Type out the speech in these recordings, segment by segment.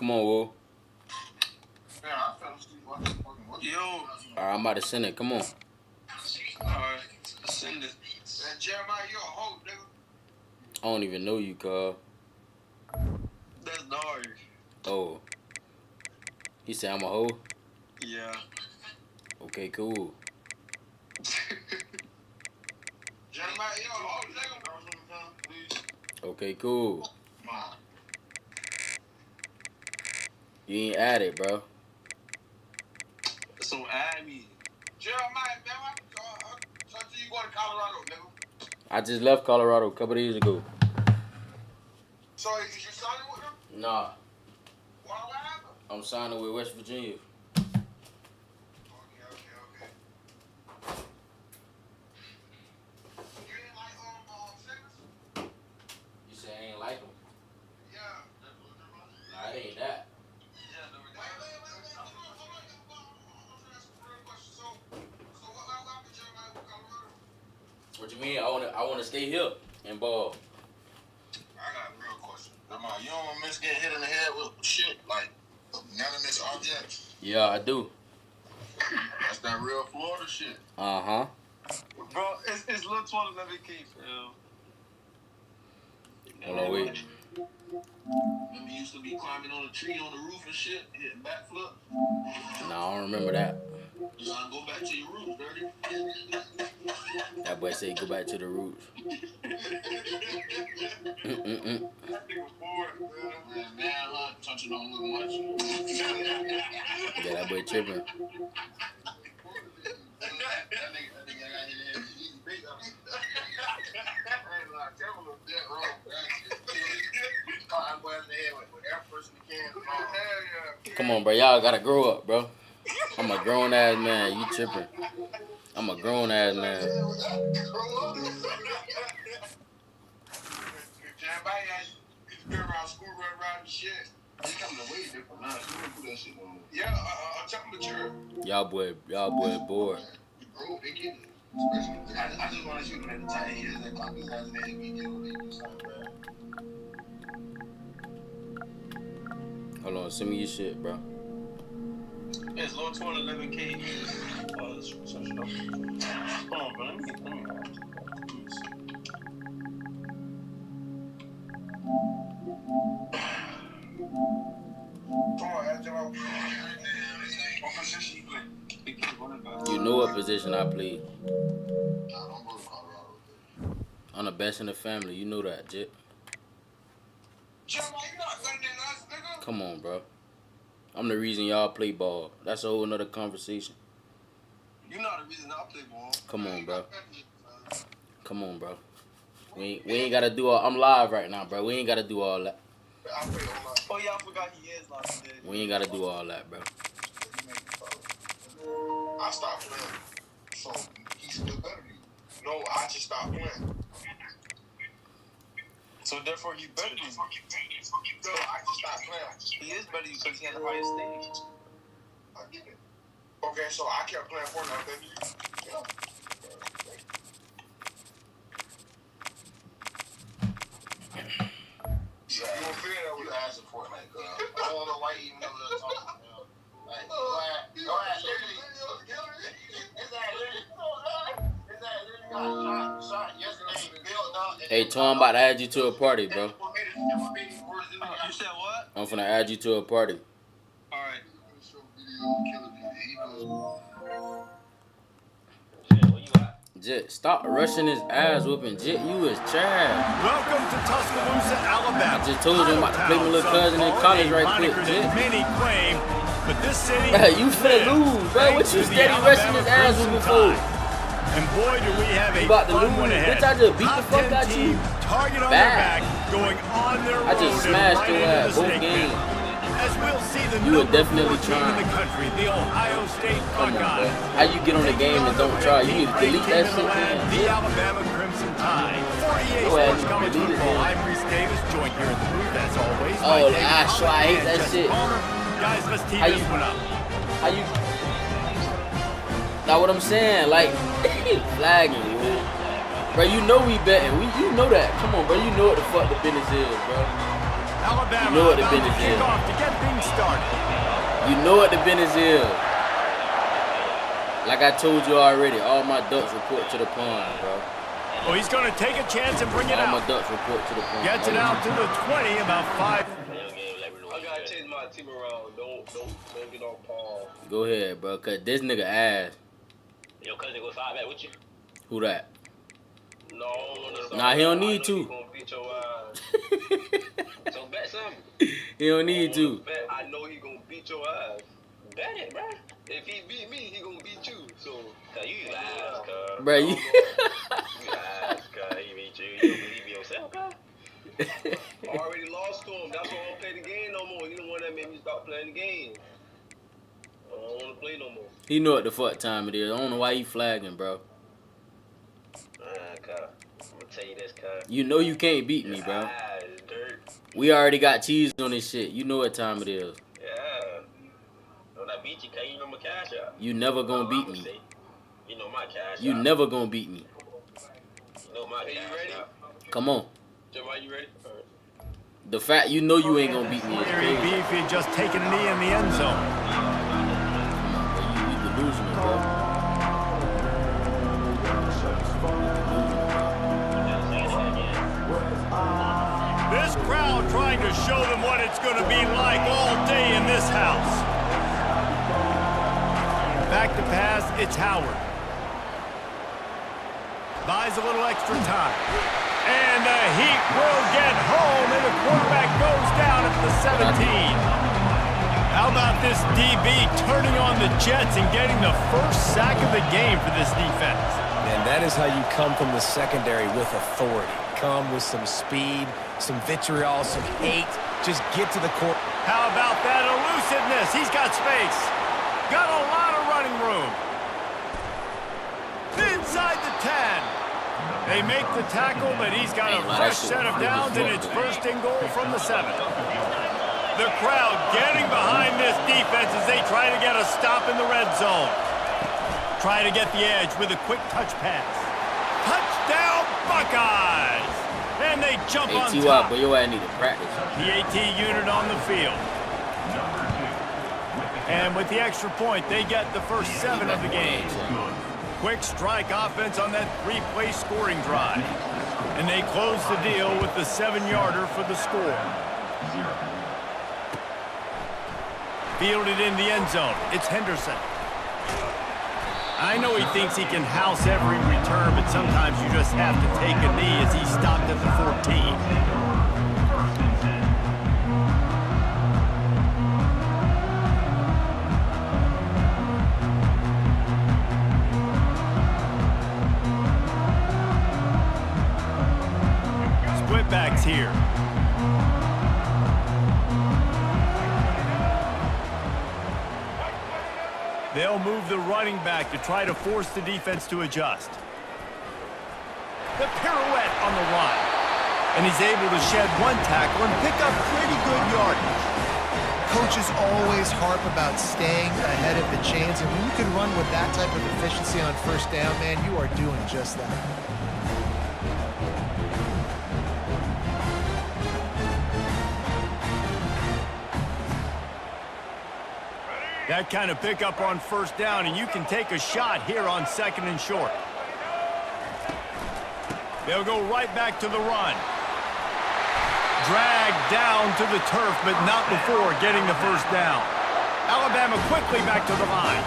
Come on, Will. Yo. Alright, I'm about to send it. Come on. Alright, send it. Jeremiah, you a hoe, nigga. I don't even know you, cuz. That's Dari. Oh. He said I'm a hoe? Yeah. Okay, cool. Jeremiah, you a hoe, nigga. Okay, cool. You ain't at it, bro. So add me. Jeremiah, man, so you going to Colorado, nigga? I just left Colorado a couple days ago. So is you signing with them? Nah. What happened? I'm signing with West Virginia. Okay. You ain't like Simmons? You say I ain't like him? Yeah. Nah, it ain't that. What you mean? I wanna stay here and ball. I got a real question. You don't miss getting hit in the head with shit like inanimate objects? Yeah, I do. That's that real Florida shit. Uh-huh. Bro, it's Lil 12 11 K, fam. Hold on, wait. Remember you used to be climbing on a tree on the roof and shit, hitting backflip? Nah, I don't remember that. You gotta go back to your roots, dirty. That boy say go back to the roots. Man, touching don't look much. Yeah, that boy tripping. Come on, bro. Y'all gotta grow up, bro. I'm a grown ass man. You tripping. I'm a grown ass man. Y'all boy bored. I just want to shoot him at the tight heels and clock his ass in immediately. Hold on, send me your shit, bro. It's Lil 12 11 K. Oh, that's some stuff. Hold on, bro. Let me You know what position I play. I'm the best in the family. You know that, Jit. Come on, bro. I'm the reason y'all play ball. That's a whole nother conversation. You know the reason I play ball. Come on, bro. Come on, bro. We ain't gotta do all. I'm live right now, bro. We ain't gotta do all that. Oh yeah, I forgot he is live today. We ain't gotta do all that, bro. I stopped playing, so he's still better than you. No, I just stopped playing. So therefore he better than you. No, I just stopped playing. He is better than you because he had the highest stage. I get it. Okay, so I kept playing Fortnite, baby. Yeah. You don't feel that with ass in Fortnite, cuz. I don't know why you even know what I'm talking about. Like, Hey, Tom, I'm about to add you to a party, bro. You said what? I'm finna add you to a party. Alright. Jit, stop rushing his ass whooping. Jit, you is trash. Welcome to Tuscaloosa, Alabama. I just told you I'm about to play my little cousin in college right quick, Jit. Many claim, but this city. Bro, you finna lose, bro. What you steady rushing his ass whooping for? And boy, do we have a about to fun lose. one ahead. Bitch, I just beat the Top fuck 10 out you. team, target on Bad. their back, going on their road. I just smashed your and right ass into the both snake games. pit. As we'll see the You were number definitely 4 team in the trying. country, the Ohio State Come on, bro. Buckeyes. How you get on the game and don't try? You need to delete that shit, man. The Alabama Crimson Tide. 48 Go ahead, Sports College delete it, Football. man. I'm Reese Davis, joined here in the booth as always. Oh, by David I sure I hate and that Justin shit. Palmer. Guys, let's tee How this you- one up. How you? Now what I'm saying, like, flagging, man. Bro, you know we betting. You know that. Come on, bro. You know what the fuck the business is, bro. Alabama You know what the about to business kick is. off to get things started. You know what the business is. Like I told you already, all my ducks report to the pond, bro. Oh, he's going to take a chance and bring it All my out. ducks report to the pond. Gets it out to the 20, about 5. I gotta change my team around. Don't get on Paul. Go ahead, bro, cause this nigga ass. Your cousin go 5 back with you? Who that? No. Nah, he don't need I know to. He gonna beat your ass. So bet something. He don't need to. I know he gonna beat your ass. Bet it, bro. If he beat me, he gonna beat you. So, Cause you lies, cuz. Bro, you. You lies, cuz. He beat you. You don't believe yourself, cuz. I already lost to him. That's why I don't play the game no more. He the one that made me stop playing the game. I don't want to play no more. He know what the fuck time it is. I don't know why he flagging, bro. Cuz. I'm gonna tell you this, cuz. You know you can't beat me, bro. Lies, dirt. We already got cheese on this shit. You know what time it is. Yeah. When I beat you, cuz, you know my cash out. You never gonna beat me. You know my cash You out. never gonna beat me. You know my Hey, you cash ready? out. Come on. Jamal, you ready? All right. The fact you know you ain't gonna beat me is Theory crazy. B if he had just taken a knee in the end zone. Come on, bro. You delusional, bro. This crowd trying to show them what it's going to be like all day in this house. Back to pass, it's Howard. Buys a little extra time. And the Heat will get home, and the quarterback goes down at the 17. How about this DB turning on the Jets and getting the first sack of the game for this defense? And that is how you come from the secondary with authority. Come with some speed, some vitriol, some hate. Just get to the court. How about that elusiveness? He's got space. Got a lot of running room. Inside the 10. They make the tackle, but he's got a fresh set of downs, and it's first and goal from the 7. The crowd getting behind this defense as they try to get a stop in the red zone. Try to get the edge with a quick touch pass. Touchdown, Buckeyes! And they jump Hey, on T.Y., top. but your ass need to practice. The AT unit on the field. And with the extra point, they get the first 7 of the game. Quick strike offense on that 3-play scoring drive. And they close the deal with the 7-yarder for the score. Fielded in the end zone. It's Henderson. I know he thinks he can house every return, but sometimes you just have to take a knee as he stopped at the 14. Backs here. They'll move the running back to try to force the defense to adjust. The pirouette on the run. And he's able to shed 1 tackle and pick up pretty good yardage. Coaches always harp about staying ahead of the chains, and when you can run with that type of efficiency on first down, man, you are doing just that. That kind of pickup on first down, and you can take a shot here on 2nd and short. They'll go right back to the run. Dragged down to the turf, but not before getting the first down. Alabama quickly back to the line.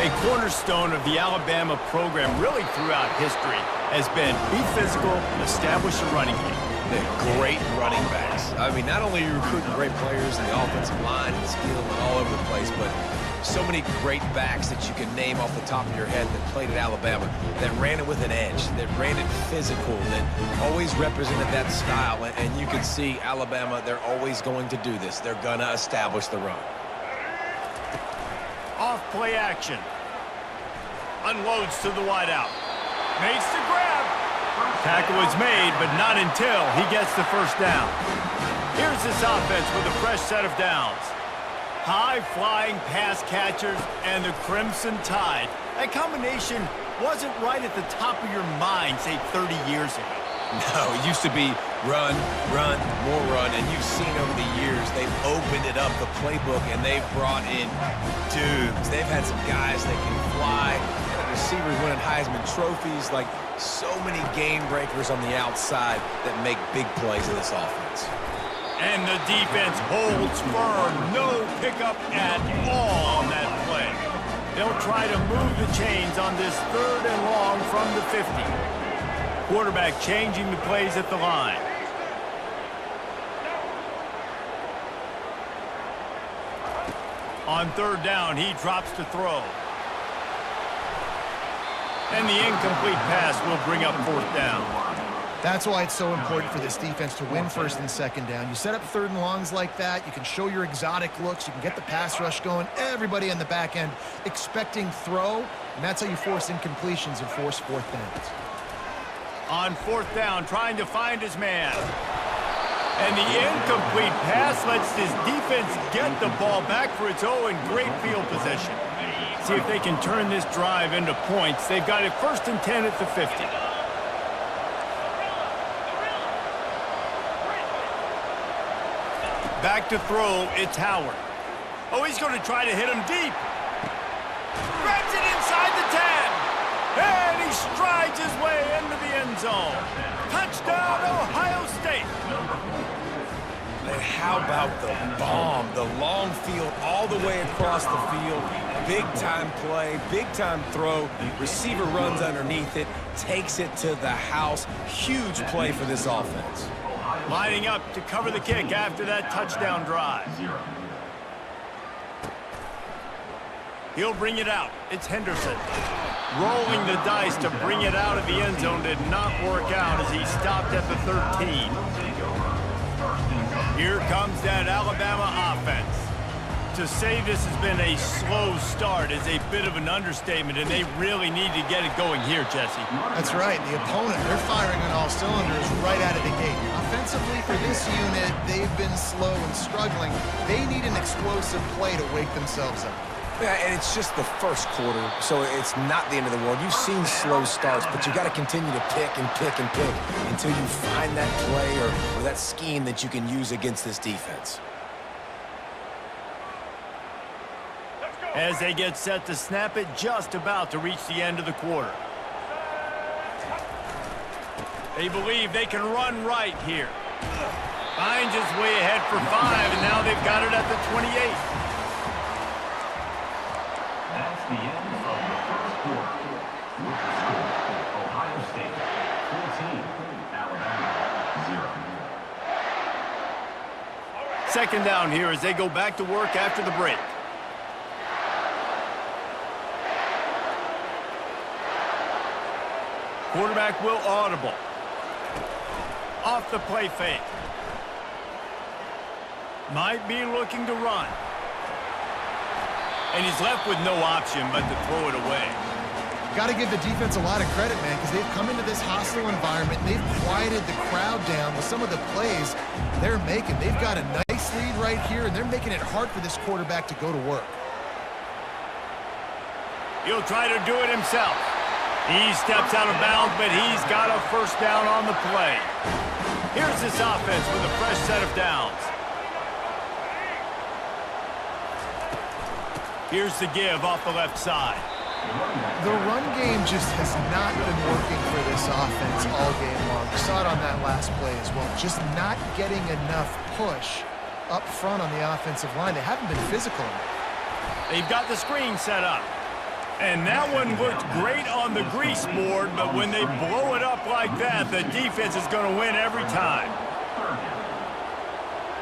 A cornerstone of the Alabama program really throughout history has been be physical, establish a running game. They're great running backs. I mean, not only are you recruiting great players in the offensive line and skill and all over the place, but so many great backs that you can name off the top of your head that played at Alabama, that ran it with an edge, that ran it physical, that always represented that style. And you can see Alabama, they're always going to do this. They're going to establish the run. Off play action. Unloads to the wideout. Makes the grab. Tackle is made, but not until he gets the first down. Here's this offense with a fresh set of downs. High-flying pass catchers and the Crimson Tide. That combination wasn't right at the top of your mind, say, 30 years ago. No, it used to be Run, run, more run, and you've seen over the years they've opened it up, the playbook, and they've brought in dudes. They've had some guys that can fly, and receivers winning Heisman trophies, like so many game breakers on the outside that make big plays in this offense. And the defense holds firm. No pickup at all on that play. They'll try to move the chains on this 3rd and long from the 50. Quarterback changing the plays at the line. On 3rd down, he drops to throw. And the incomplete pass will bring up 4th down. That's why it's so important for this defense to win 1st and 2nd down. You set up 3rd and longs like that, you can show your exotic looks, you can get the pass rush going, everybody on the back end expecting throw, and that's how you force incompletions and force 4th downs. On 4th down, trying to find his man. And the incomplete pass lets this defense get the ball back for its own great field position. See if they can turn this drive into points. They've got it 1st and 10 at the 50. Back to throw, it's Howard. Oh, he's going to try to hit him deep. Grabs it inside the 10. And he strides his way into the end zone. Touchdown, Ohio State. And how about the bomb, the long field all the way across the field. Big-time play, big-time throw. Receiver runs underneath it, takes it to the house. Huge play for this offense. Lining up to cover the kick after that touchdown drive. He'll bring it out. It's Henderson. Rolling the dice to bring it out of the end zone did not work out as he stopped at the 13. Here comes that Alabama offense. To say this has been a slow start is a bit of an understatement, and they really need to get it going here, Jesse. That's right. The opponent, they're firing on all cylinders right out of the gate. Offensively, for this unit, they've been slow and struggling. They need an explosive play to wake themselves up. Yeah, and it's just the 1st quarter, so it's not the end of the world. You've seen slow starts, but you got to continue to pick and pick and pick until you find that play or that scheme that you can use against this defense. As they get set to snap it, just about to reach the end of the quarter. They believe they can run right here. Finds his way ahead for 5, and now they've got it at the 28. That's the end of the 1st quarter. With the score, Ohio State 14, Alabama 0. 2nd down here as they go back to work after the break. Quarterback will audible. Off the play fake. Might be looking to run. And he's left with no option but to throw it away. Got to give the defense a lot of credit, man, because they've come into this hostile environment. They've quieted the crowd down with some of the plays they're making. They've got a nice lead right here, and they're making it hard for this quarterback to go to work. He'll try to do it himself. He steps out of bounds, but he's got a 1st down on the play. Here's this offense with a fresh set of downs. Here's the give off the left side. The run game just has not been working for this offense all game long. We saw it on that last play as well. Just not getting enough push up front on the offensive line. They haven't been physical enough. They've got the screen set up. And that one looked great on the grease board, but when they blow it up like that, the defense is going to win every time.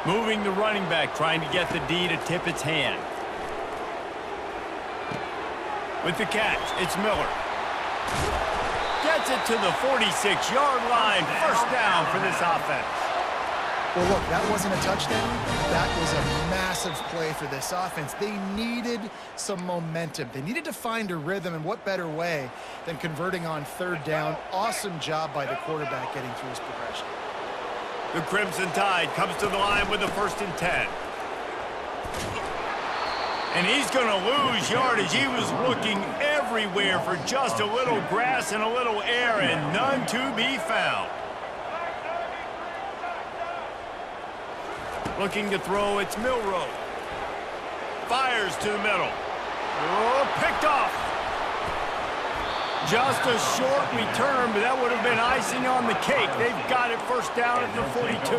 Moving the running back, trying to get the D to tip its hand. With the catch, it's Miller. Gets it to the 46-yard line. 1st down for this offense. Well, look, that wasn't a touchdown. That was a massive play for this offense. They needed some momentum. They needed to find a rhythm, and what better way than converting on 3rd down. Awesome job by the quarterback getting through his progression. The Crimson Tide comes to the line with a 1st and 10. And he's going to lose yardage. He was looking everywhere for just a little grass and a little air, and none to be found. Looking to throw, it's Milroe. Fires to the middle. Oh, picked off. Just a short return, but that would have been icing on the cake. They've got it first down at the 42.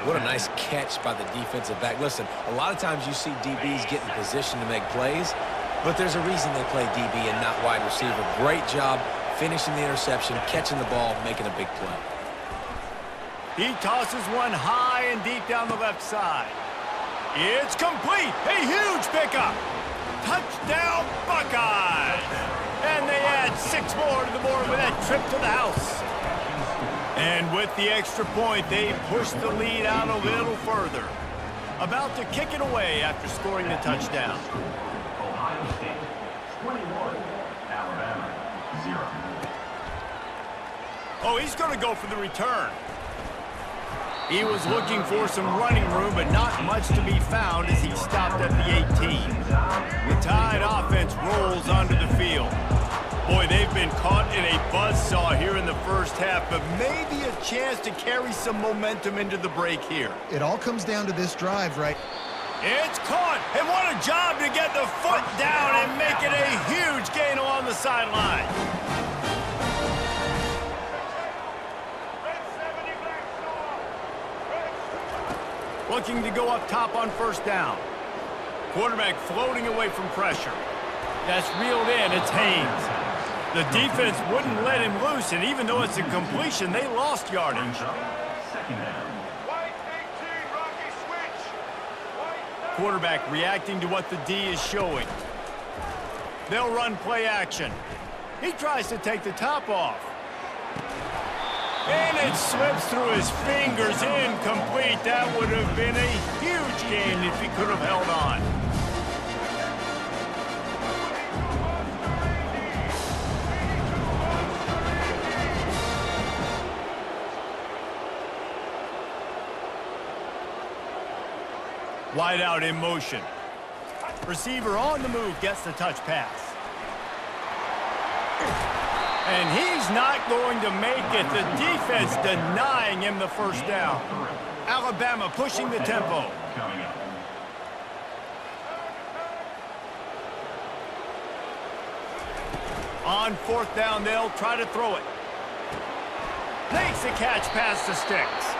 What a nice catch by the defensive back. Listen, a lot of times you see DBs get in position to make plays, but there's a reason they play DB and not wide receiver. Great job finishing the interception, catching the ball, making a big play. He tosses one high and deep down the left side. It's complete. A huge pickup. Touchdown, Buckeyes. And they add 6 more to the board with that trip to the house. And with the extra point, they push the lead out a little further. About to kick it away after scoring the touchdown. Ohio State 21, Alabama 0. Oh, he's going to go for the return. He was looking for some running room, but not much to be found as he stopped at the 18. The Tide offense rolls onto the field. Boy, they've been caught in a buzzsaw here in the first half, but maybe a chance to carry some momentum into the break here. It all comes down to this drive, right? It's caught, and what a job to get the foot down and make it a huge gain along the sideline. Looking to go up top on first down. Quarterback floating away from pressure. That's reeled in. It's Haynes. The defense wouldn't let him loose, and even though it's a completion, they lost yardage. Second down. Quarterback reacting to what the D is showing. They'll run play action. He tries to take the top off. And it slips through his fingers, incomplete. That would have been a huge gain if he could have held on. Wide out in motion. Receiver on the move gets the touch pass. And he's not going to make it. The defense denying him the first down. Alabama pushing the tempo. On fourth down, they'll try to throw it. Makes the catch past the sticks.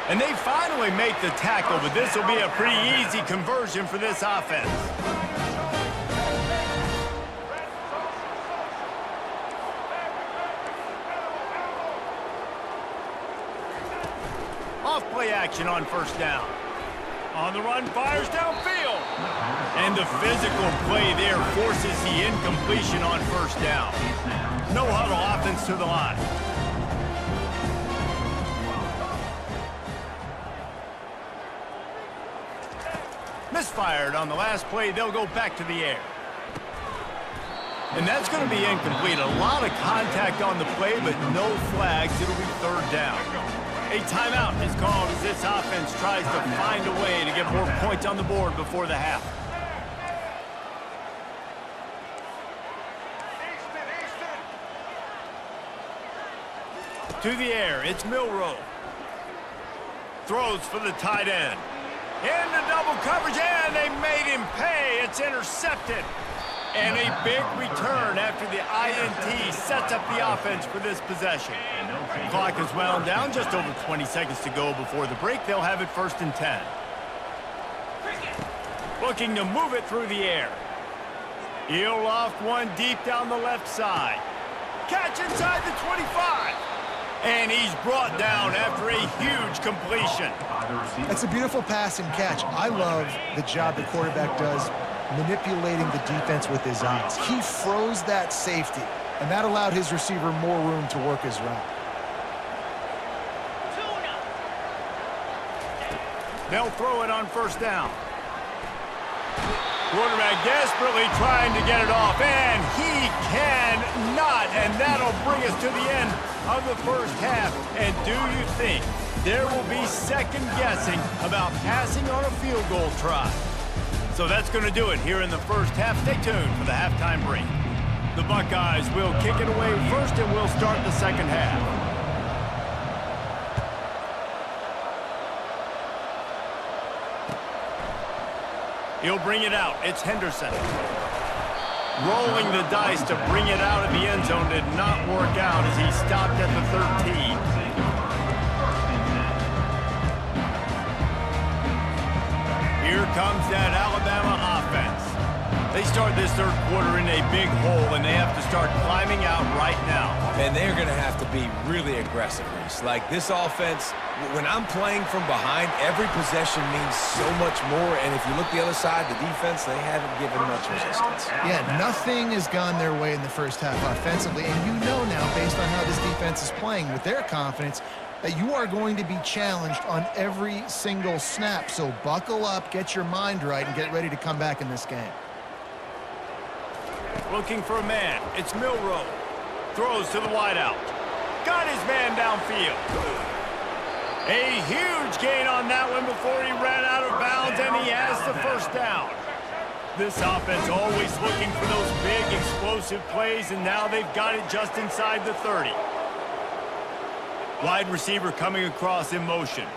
And they finally make the tackle, but this will be a pretty easy conversion for this offense. Off play action on first down. On the run, fires downfield. And the physical play there forces the incompletion on first down. No huddle offense to the line. Misfired on the last play. They'll go back to the air. And that's going to be incomplete. A lot of contact on the play, but no flags. It'll be third down. A timeout is called as this offense tries to find a way to get more points on the board before the half. To the air, it's Milroe. Throws for the tight end. Into double coverage, and they made him pay. It's intercepted. And a big return after the INT sets up the offense for this possession. Clock is wound down, just over 20 seconds to go before the break. They'll have it first and 10. Looking to move it through the air. He'll loft one deep down the left side. Catch inside the 25. And he's brought down after a huge completion. That's a beautiful pass and catch. I love the job the quarterback does manipulating the defense with his eyes. He froze that safety, and that allowed his receiver more room to work his route. They'll throw it on first down. Quarterback desperately trying to get it off, and he cannot, and that'll bring us to the end of the first half. And do you think there will be second guessing about passing on a field goal try? So that's going to do it here in the first half. Stay tuned for the halftime break. The Buckeyes will kick it away first, and we'll start the second half. He'll bring it out. It's Henderson. Rolling the dice to bring it out of the end zone did not work out as he stopped at the 13. Here comes that Alabama offense. They start this third quarter in a big hole, and they have to start climbing out right now. And they're going to have to be really aggressive, Reese. Like, this offense, when I'm playing from behind, every possession means so much more. And if you look the other side, the defense, they haven't given much resistance. Yeah, nothing has gone their way in the first half offensively. And you know now, based on how this defense is playing with their confidence, that you are going to be challenged on every single snap. So buckle up, get your mind right, and get ready to come back in this game. Looking for a man. It's Milroe. Throws to the wideout. Got his man downfield. A huge gain on that one before he ran out of bounds, and he has the first down. This offense always looking for those big, explosive plays, and now they've got it just inside the 30. Wide receiver coming across in motion.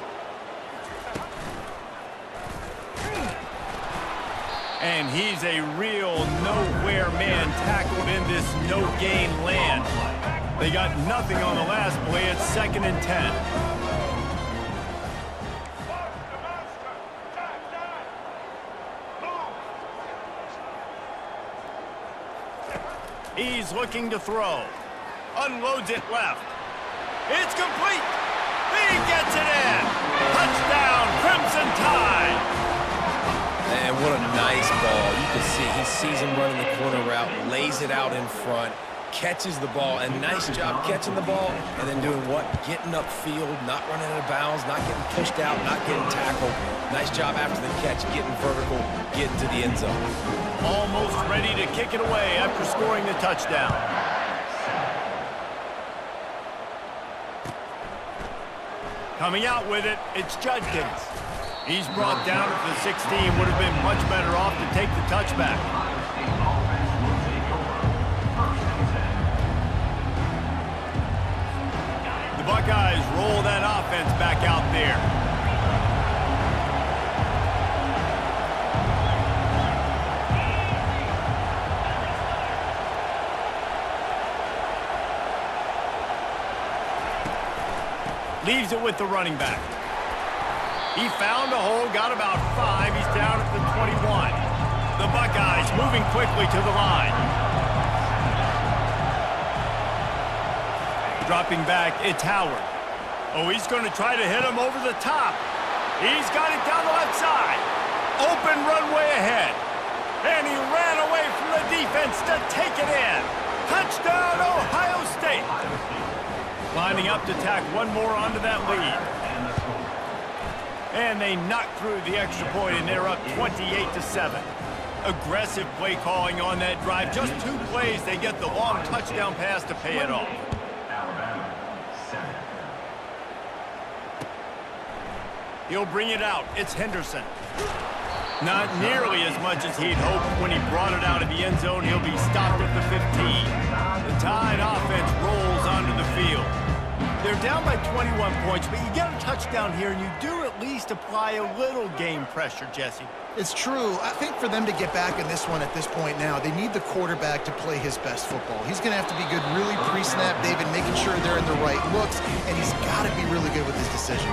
And he's a real nowhere man tackled in this no-gain land. They got nothing on the last play. It's 2nd and 10. He's looking to throw. Unloads it left. It's complete. He gets it in. Touchdown, Crimson Tide. And what a nice ball. You can see he sees him running the corner route, lays it out in front, catches the ball, and nice job catching the ball, and then doing what? Getting upfield, not running out of bounds, not getting pushed out, not getting tackled. Nice job after the catch, getting vertical, getting to the end zone. Almost ready to kick it away after scoring the touchdown. Coming out with it, it's Judkins. He's brought down at the 16. Would have been much better off to take the touchback. The Buckeyes roll that offense back out there. Leaves it with the running back. He found a hole, got about 5. He's down at the 21. The Buckeyes moving quickly to the line. Dropping back, it's Howard. Oh, he's going to try to hit him over the top. He's got it down the left side. Open runway ahead. And he ran away from the defense to take it in. Touchdown, Ohio State. Lining up to tack one more onto that lead. And they knock through the extra point, and they're up 28-7. Aggressive play calling on that drive. Just 2 plays, they get the long touchdown pass to pay it off. He'll bring it out. It's Henderson. Not nearly as much as he'd hoped when he brought it out of the end zone. He'll be stopped at the 15. The Tide offense rolls onto the field. They're down by 21 points, but you get a touchdown here, and you do at least apply a little game pressure, Jesse. It's true. I think for them to get back in this one at this point now, they need the quarterback to play his best football. He's going to have to be good really pre-snap, David, making sure they're in the right looks, and he's got to be really good with his decision.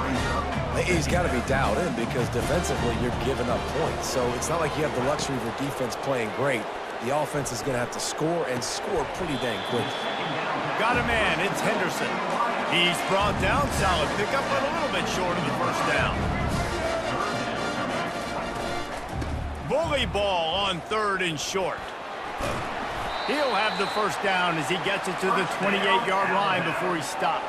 He's got to be dialed in because defensively you're giving up points. So it's not like you have the luxury of your defense playing great. The offense is going to have to score and score pretty dang quick. Got a man. It's Henderson. He's brought down. Solid pickup, but a little bit short of the first down. Bully ball on 3rd and short. He'll have the first down as he gets it to the 28-yard line before he's stopped.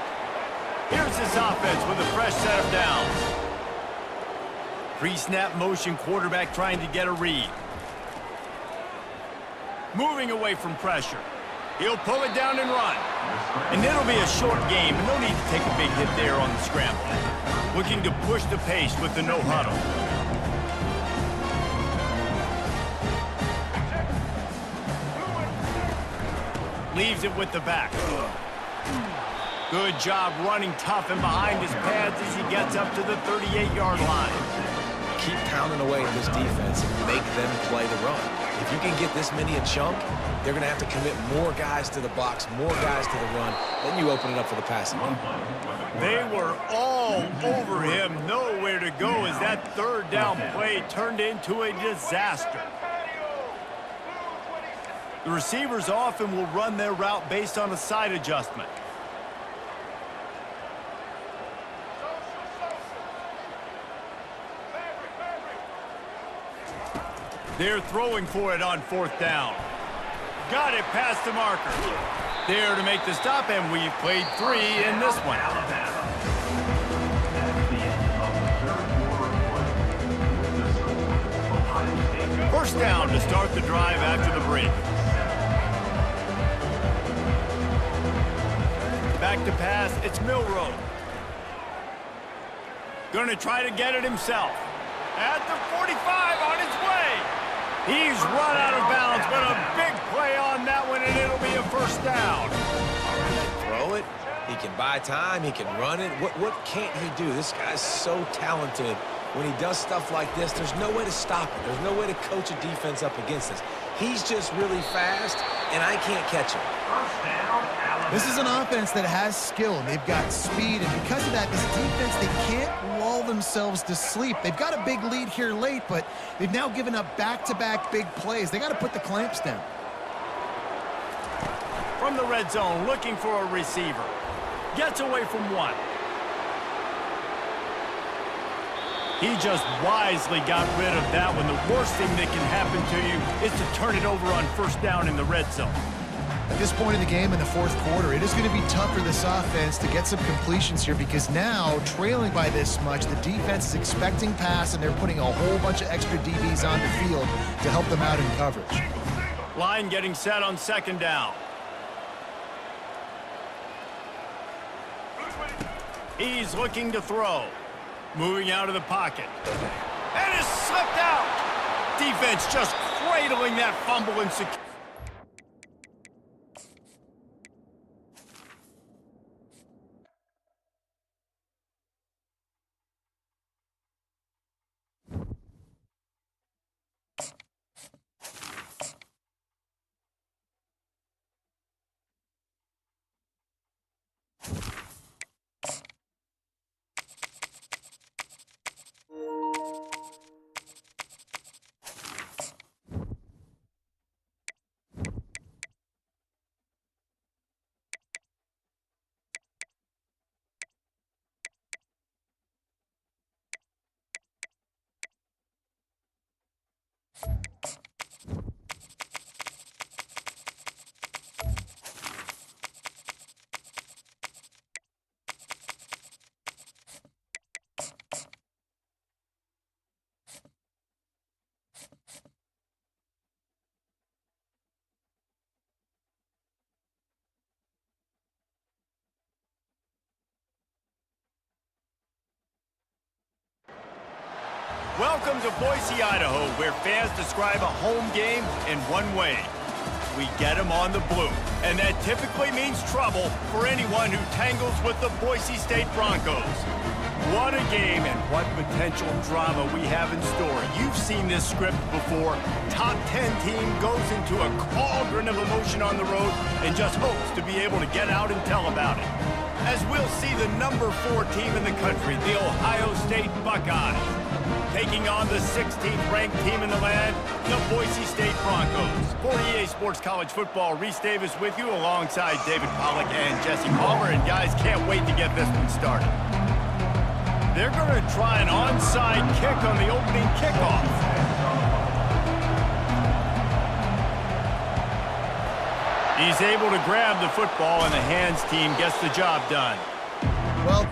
Here's his offense with a fresh set of downs. Pre-snap motion, quarterback trying to get a read. Moving away from pressure. He'll pull it down and run. And it'll be a short game, and no need to take a big hit there on the scramble. Looking to push the pace with the no huddle. Leaves it with the back. Good job running tough and behind his pads as he gets up to the 38-yard line. Keep pounding away at this defense and make them play the run. If you can get this many a chunk, they're going to have to commit more guys to the box, more guys to the run. Then you open it up for the passing game. They were all over him, nowhere to go as that third down play turned into a disaster. The receivers often will run their route based on a side adjustment. They're throwing for it on fourth down. Got it past the marker. There to make the stop, and we've played 3 in this one. First down to start the drive after the break. Back to pass, it's Milroe. Going to try to get it himself. At the 45, on his way. He's run out of bounds, but a big play on that one, and it'll be a first down. He can throw it. He can buy time. He can run it. What can't he do? This guy's so talented. When he does stuff like this, there's no way to stop it. There's no way to coach a defense up against this. He's just really fast, and I can't catch him. This is an offense that has skill, and they've got speed, and because of that, this defense, they can't lull themselves to sleep. They've got a big lead here late, but they've now given up back-to-back big plays. They got to put the clamps down. From the red zone, looking for a receiver. Gets away from one. He just wisely got rid of that one. The worst thing that can happen to you is to turn it over on first down in the red zone. At this point in the game in the fourth quarter, it is going to be tough for this offense to get some completions here because now, trailing by this much, the defense is expecting pass, and they're putting a whole bunch of extra DBs on the field to help them out in coverage. Line getting set on second down. He's looking to throw. Moving out of the pocket. And is slipped out. Defense just cradling that fumble and secure. Welcome to Boise, Idaho, where fans describe a home game in one way. We get them on the blue, and that typically means trouble for anyone who tangles with the Boise State Broncos. What a game and what potential drama we have in store. You've seen this script before. Top 10 team goes into a cauldron of emotion on the road and just hopes to be able to get out and tell about it. As we'll see the number 4 team in the country, the Ohio State Buckeyes, taking on the 16th ranked team in the land, the Boise State Broncos. For EA Sports College Football, Reese Davis with you alongside David Pollack and Jesse Palmer. And guys, can't wait to get this one started. They're going to try an onside kick on the opening kickoff. He's able to grab the football, and the hands team gets the job done. Well,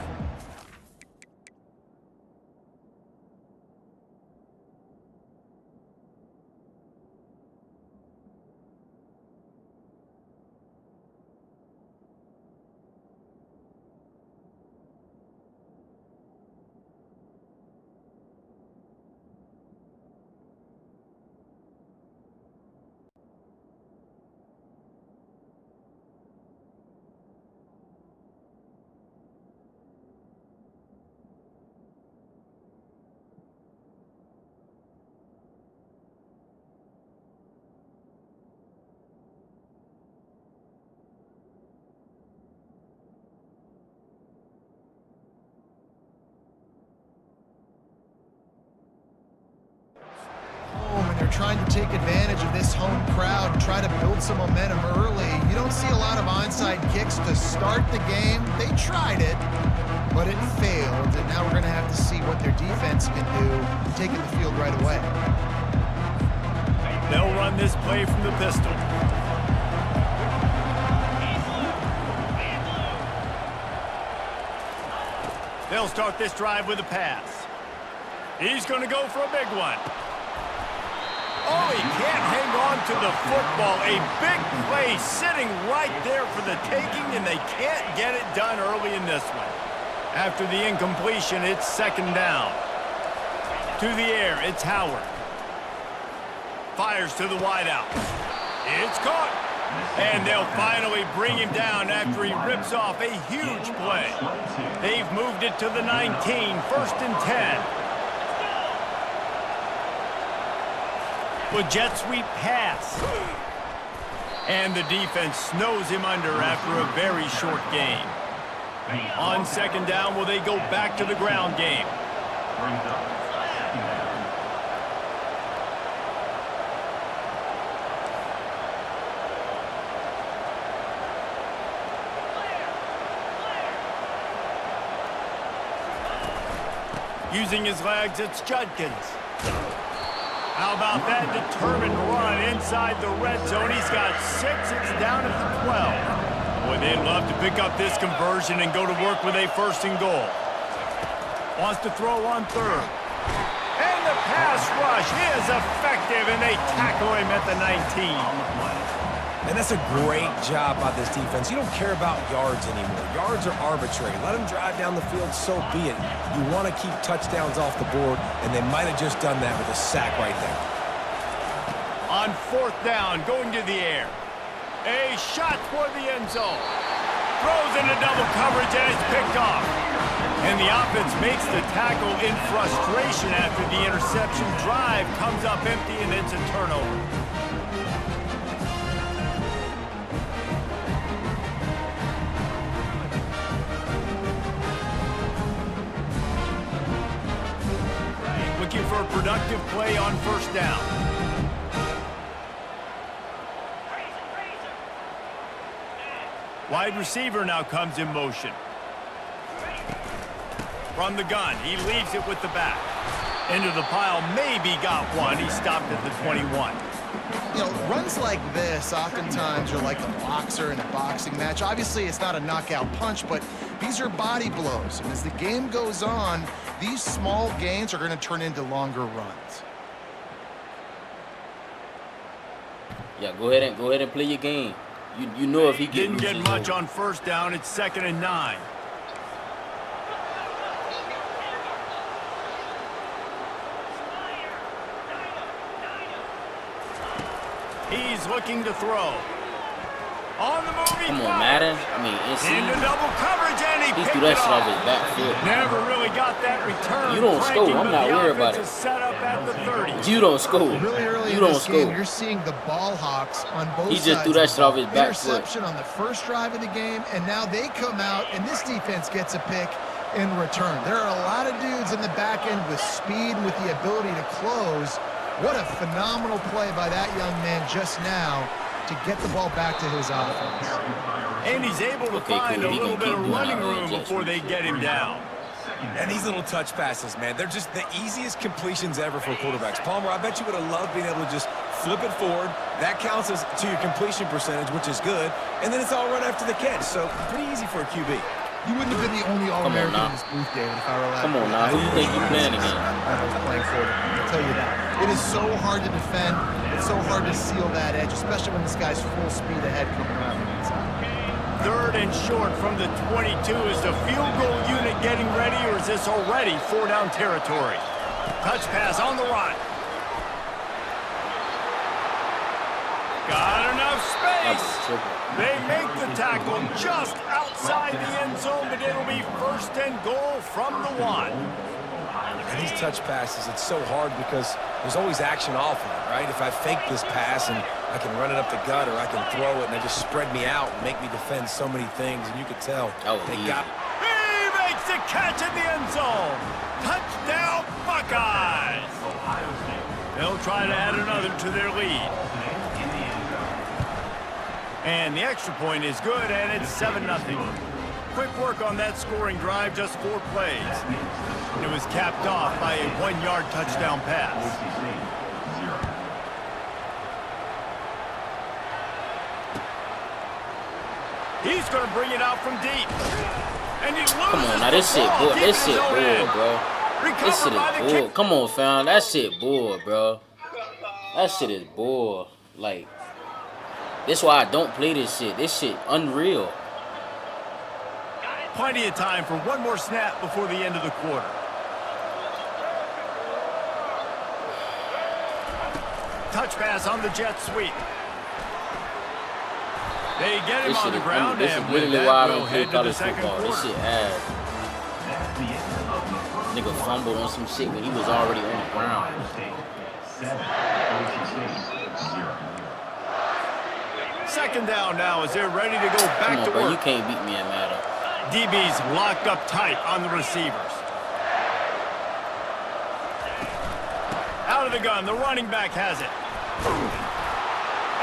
trying to take advantage of this home crowd and try to build some momentum early. You don't see a lot of onside kicks to start the game. They tried it, but it failed, and now we're going to have to see what their defense can do, taking the field right away. They'll run this play from the pistol. They'll start this drive with a pass. He's going to go for a big one. Oh, he can't hang on to the football. A big play sitting right there for the taking, and they can't get it done early in this one. After the incompletion, it's second down. To the air, it's Howard. Fires to the wideout. It's caught. And they'll finally bring him down after he rips off a huge play. They've moved it to the 19, first and 10. With jet sweep pass. And the defense snows him under after a very short game. On second down, will they go back to the ground game? Using his legs, it's Judkins. How about that determined run inside the red zone? He's got 6. It's down at the 12. Boy, they'd love to pick up this conversion and go to work with a first and goal. Wants to throw on third. And the pass rush is effective, and they tackle him at the 19. And that's a great job by this defense. You don't care about yards anymore. Yards are arbitrary. Let them drive down the field, so be it. You want to keep touchdowns off the board, and they might have just done that with a sack right there. On fourth down, going to the air. A shot toward the end zone. Throws into double coverage, and it's picked off. And the offense makes the tackle in frustration after the interception. Drive comes up empty, and it's a turnover. Looking for a productive play on first down. Wide receiver now comes in motion. From the gun, he leaves it with the back. Into the pile, maybe got one. He stopped at the 21. You know, runs like this oftentimes are like a boxer in a boxing match. Obviously, it's not a knockout punch, but these are body blows. And as the game goes on, these small gains are going to turn into longer runs. Yeah, go ahead and play your game. You know if he didn't get much on first down, it's 2nd and 9. He's looking to throw. On the move, come on, Madden. I mean, into double coverage, and he threw that shit off his back foot. Never really got that return. You don't score. I'm not worried about it. Set up at the 30. You don't score. Really early you in don't this score. game, you're seeing the ball hawks on both sides. He just threw that shit off his back foot. Interception on the first drive of the game, and now they come out, and this defense gets a pick in return. There are a lot of dudes in the back end with speed and with the ability to close. What a phenomenal play by that young man just now to get the ball back to his offense. And he's able to find a little bit of running room before they get him down. And these little touch passes, man, they're just the easiest completions ever for quarterbacks. Palmer, I bet you would have loved being able to just flip it forward. That counts as to your completion percentage, which is good. And then it's all right after the catch, so pretty easy for a QB. You wouldn't have been the only All-American in this booth, David, if I were allowed. Come on now, who you think you're playing against? I was playing for them, I'll tell you that. It is so hard to defend. It's so hard to seal that edge, especially when this guy's full speed ahead coming around the inside. 3rd and short from the 22. Is the field goal unit getting ready, or is this already 4-down territory? Touch pass on the run. Got enough space. They make the tackle just outside the end zone, but it'll be 1st and goal from the 1. And these touch passes, it's so hard because there's always action off of it, right? If I fake this pass and I can run it up the gut, or I can throw it and they just spread me out and make me defend so many things, and you could tell they got. He makes the catch in the end zone. Touchdown, Buckeyes. They'll try to add another to their lead. And the extra point is good, and it's 7-0. Quick work on that scoring drive, just 4 plays. It was capped off by a 1-yard touchdown pass. He's going to bring it out from deep. And he loses. Come on, now this shit bull. This shit bull, bro. This shit is bull. Come on, fam. That shit bull, bro. That shit is bull. Like, this why I don't play this shit. This shit unreal. Plenty of time for one more snap before the end of the quarter. Touch pass on the jet sweep. They get him on the ground, and with that, we'll head to the second quarter. This shit ass. Nigga fumbled on some shit when he was already on the ground. Second down now as they're ready to go back to work. You can't beat me at Madden. DB's locked up tight on the receivers. Out of the gun, the running back has it.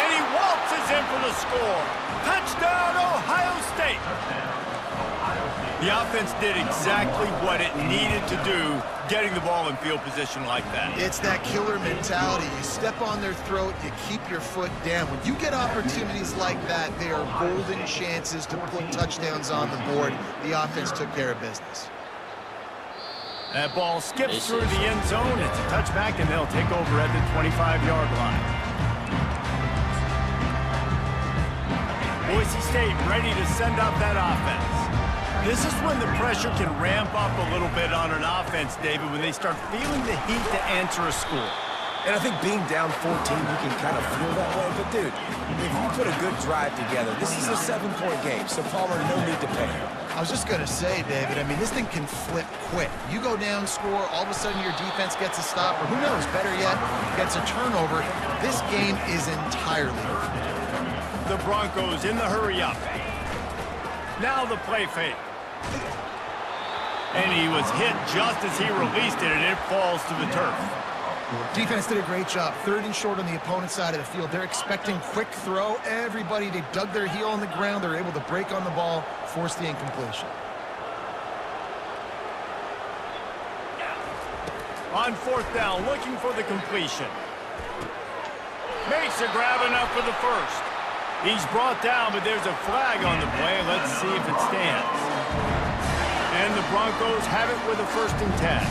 And he waltzes in for the score. Touchdown, Ohio State. The offense did exactly what it needed to do, getting the ball in field position like that. It's that killer mentality. You step on their throat, you keep your foot down. When you get opportunities like that, they are golden chances to put touchdowns on the board. The offense took care of business. That ball skips through the end zone. It's a touchback, and they'll take over at the 25-yard line. Boise State ready to send out that offense. This is when the pressure can ramp up a little bit on an offense, David, when they start feeling the heat to answer a score. And I think being down 14, you can kind of feel that way. But, dude, if you put a good drive together, this is a 7-point game, so Palmer, no need to panic. I was just going to say, David, I mean, this thing can flip quick. You go down, score, all of a sudden your defense gets a stop, or who knows, better yet, gets a turnover. This game is entirely over. The Broncos in the hurry-up. Now the play fake. And he was hit just as he released it, and it falls to the turf. Defense did a great job. 3rd and short on the opponent's side of the field. They're expecting quick throw. Everybody, they dug their heel on the ground. They're able to break on the ball, force the incompletion. On 4th down, looking for the completion. Makes a grab enough for the first. He's brought down, but there's a flag on the play. Let's see if it stands. And the Broncos have it with a 1st and 10.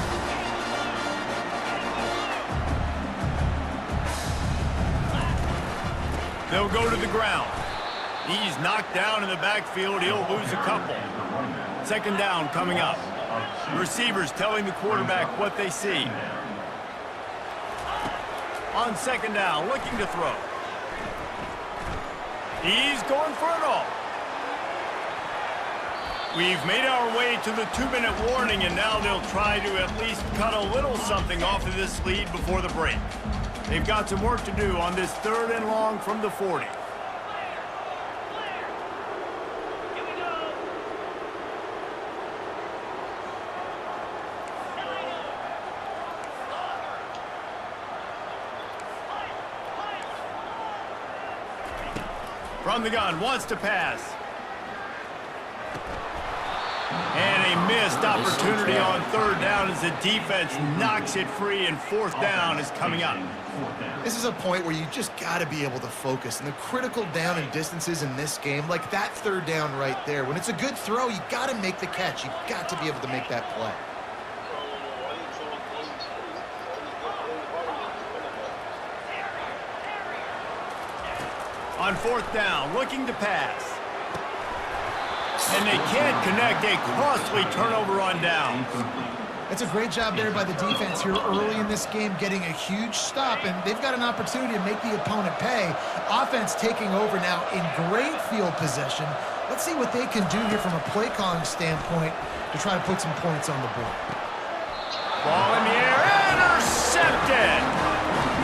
They'll go to the ground. He's knocked down in the backfield. He'll lose a couple. 2nd down coming up. Receivers telling the quarterback what they see. On 2nd down, looking to throw. He's going for it all. We've made our way to the 2-minute warning, and now they'll try to at least cut a little something off of this lead before the break. They've got some work to do on this 3rd and long from the 40. From the gun, wants to pass. And a missed opportunity on 3rd down as the defense knocks it free, and 4th down is coming up. This is a point where you just got to be able to focus. And the critical down and distances in this game, like that 3rd down right there, when it's a good throw, you got to make the catch. You got to be able to make that play. On 4th down, looking to pass. And they can't connect. A costly turnover on downs. It's a great job there by the defense here early in this game, getting a huge stop, and they've got an opportunity to make the opponent pay. Offense taking over now in great field possession. Let's see what they can do here from a play calling standpoint to try to put some points on the board. Ball in the air, intercepted!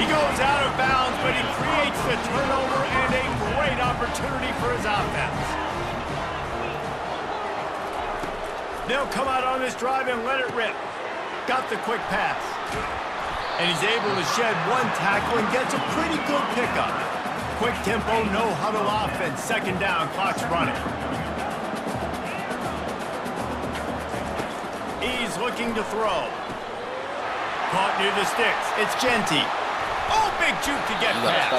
He goes out of bounds, but he creates the turnover and a great opportunity for his offense. They'll come out on this drive and let it rip. Got the quick pass. And he's able to shed one tackle and gets a pretty good pickup. Quick tempo, no huddle offense. Second down, clock's running. He's looking to throw. Caught near the sticks. It's Genty. Oh, big juke to get past.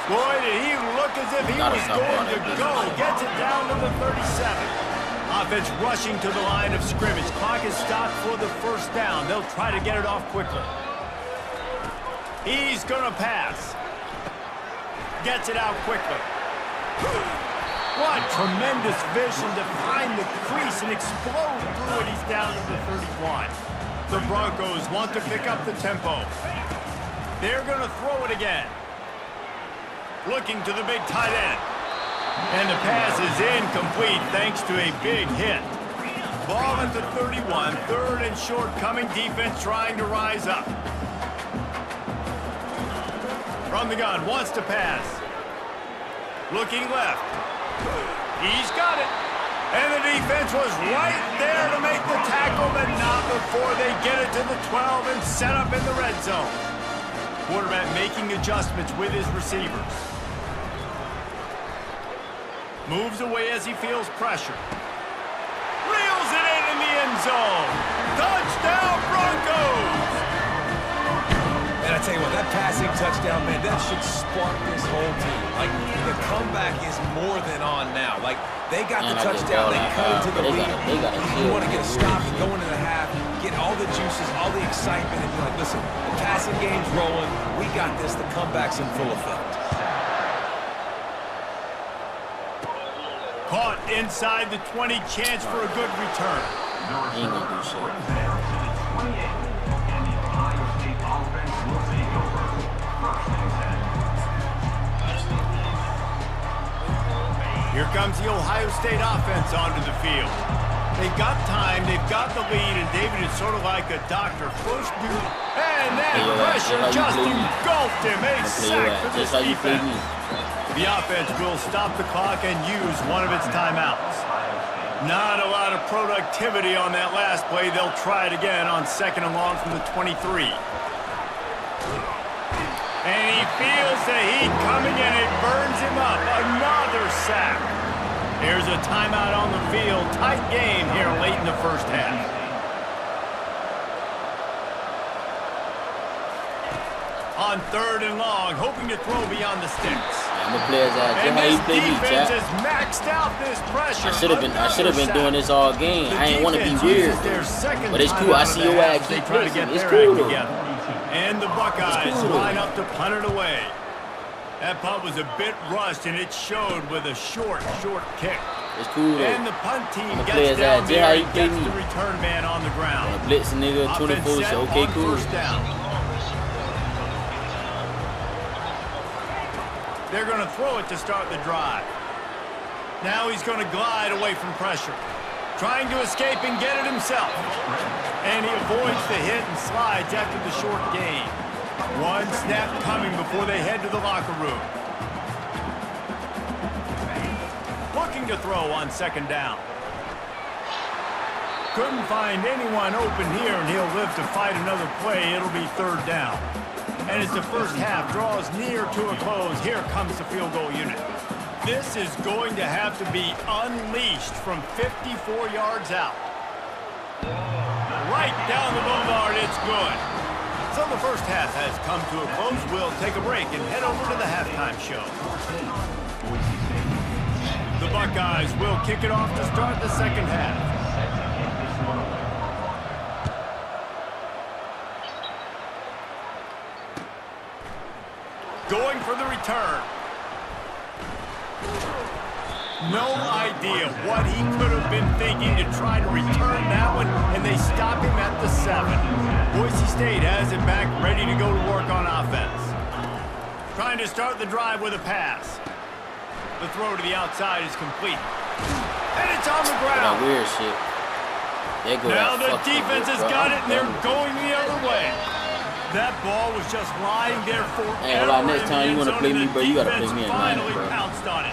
Boy, did he look as if he was going to go. Gets it down to the 37. Offense rushing to the line of scrimmage. Clock is stopped for the first down. They'll try to get it off quickly. He's going to pass. Gets it out quickly. What tremendous vision to find the crease and explode through it. He's down to the 31. The Broncos want to pick up the tempo. They're going to throw it again. Looking to the big tight end. And the pass is incomplete thanks to a big hit. Ball at the 31. Third and short coming. Defense trying to rise up. From the gun, wants to pass. Looking left. He's got it. And the defense was right there to make the tackle, but not before they get it to the 12 and set up in the red zone. Quarterback making adjustments with his receivers. Moves away as he feels pressure. Reels it in the end zone. Touchdown, Broncos! And I tell you what, that passing touchdown, man, that should spark this whole team. Like, the comeback is more than on now. Like, they got the touchdown, they cut into the lead. You want to get a stop and go into the half, get all the juices, all the excitement, and be like, listen, the passing game's rolling. We got this. The comeback's in full effect. Caught inside the 20, chance for a good return. He ain't gonna do shit. Here comes the Ohio State offense onto the field. They've got time, they've got the lead, and David is sort of like a doctor. First due, and that pressure just engulfed him. A sack for this defense. The offense will stop the clock and use one of its timeouts. Not a lot of productivity on that last play. They'll try it again on second and long from the 23. And he feels the heat coming and it burns him up. Another sack. There's a timeout on the field. Tight game here late in the first half. On third and long, hoping to throw beyond the sticks. I'm gonna play his ass. And How this you play me, defense Jack? has maxed out this pressure. I should have been doing this all game. I ain't want to be weird, but it's cool. I see your ass keep pressing. It's cool though. And the Buckeyes line up to punt it away. That punt was a bit rushed, and it showed with a short kick. It's cool though. And the punt team play gets his down ass. there How and you play gets me? the return man on the ground. Blitz a nigga 24, so okay, cool. First down. They're going to throw it to start the drive. Now he's going to glide away from pressure. Trying to escape and get it himself. And he avoids the hit and slides after the short gain. One snap coming before they head to the locker room. Looking to throw on second down. Couldn't find anyone open here, and he'll live to fight another play. It'll be third down. And as the first half draws near to a close, here comes the field goal unit. This is going to have to be unleashed from 54 yards out. Right down the boulevard, it's good. So the first half has come to a close. We'll take a break and head over to the halftime show. The Buckeyes will kick it off to start the second half. Going for the return. No idea what he could have been thinking to try to return that one, and they stop him at the 7. Boise State has it back, ready to go to work on offense. Trying to start the drive with a pass. The throw to the outside is complete. And it's on the ground. That weird shit. Now the defense has got it, and they're going the other way. That ball was just lying there forever. Hey, next time you want to play me, bro, you got to play me in line, finally bro. pounced on it.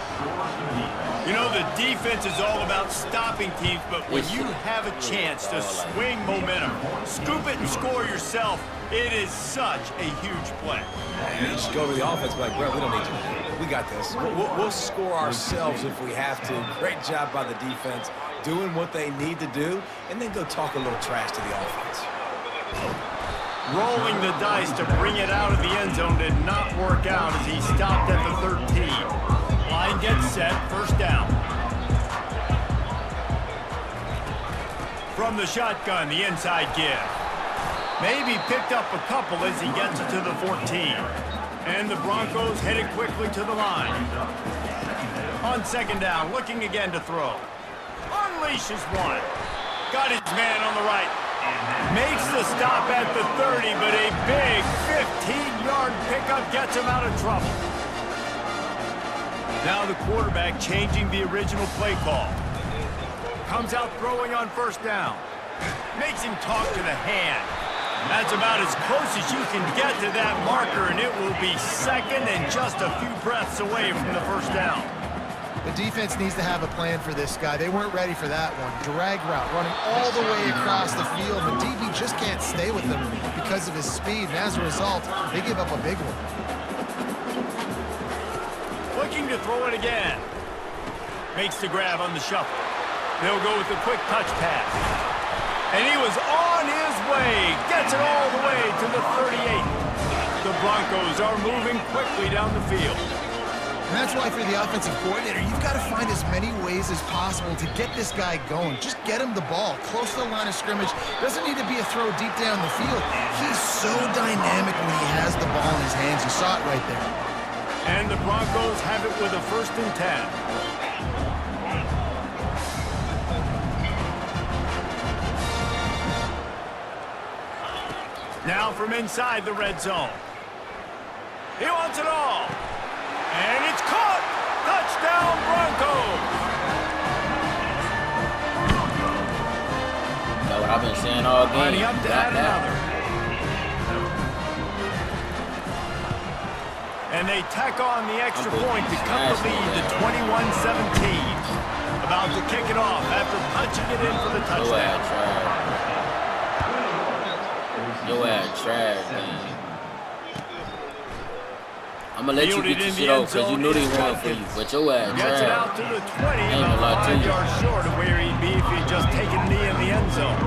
You know, the defense is all about stopping teams, but when you have a chance to swing momentum, scoop it and score yourself, it is such a huge play. And you just go to the offense like, bro, we don't need you. We got this. We'll score ourselves if we have to. Great job by the defense, doing what they need to do, and then go talk a little trash to the offense. Rolling the dice to bring it out of the end zone did not work out as he stopped at the 13. Line gets set, first down. From the shotgun, the inside give. Maybe picked up a couple as he gets it to the 14. And the Broncos headed quickly to the line. On second down, looking again to throw. Unleashes one. Got his man on the right. Makes the stop at the 30, but a big 15-yard pickup gets him out of trouble. Now the quarterback changing the original play call. Comes out throwing on first down. Makes him talk to the hand. That's about as close as you can get to that marker, and it will be second and just a few breaths away from the first down. The defense needs to have a plan for this guy. They weren't ready for that one. Drag route running all the way across the field. The DB just can't stay with him because of his speed, and as a result, they give up a big one. Looking to throw it again. Makes the grab on the shuffle. They'll go with the quick touch pass. And he was on his way. Gets it all the way to the 38. The Broncos are moving quickly down the field. And that's why for the offensive coordinator, you've got to find as many ways as possible to get this guy going. Just get him the ball close to the line of scrimmage. Doesn't need to be a throw deep down the field. He's so dynamic when he has the ball in his hands. You saw it right there. And the Broncos have it with a 1st and 10. Now from inside the red zone. He wants it all. And it's caught! Touchdown, Broncos! You know what I've been saying all game? Lining up to add another. And they tack on the extra point to cut the lead to 21-17. About to kick it off after punching it in for the touchdown. Yo ass trash, man. I'm gonna let you get your shit off because you know they won for you, but your ass gets it trash. out to the 20, Ain't gonna lie to 5 you. yards short of where he'd be if he'd just taken a knee in the end zone.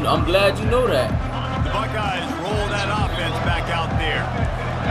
I'm glad you know that. The Buckeyes roll that offense back out there.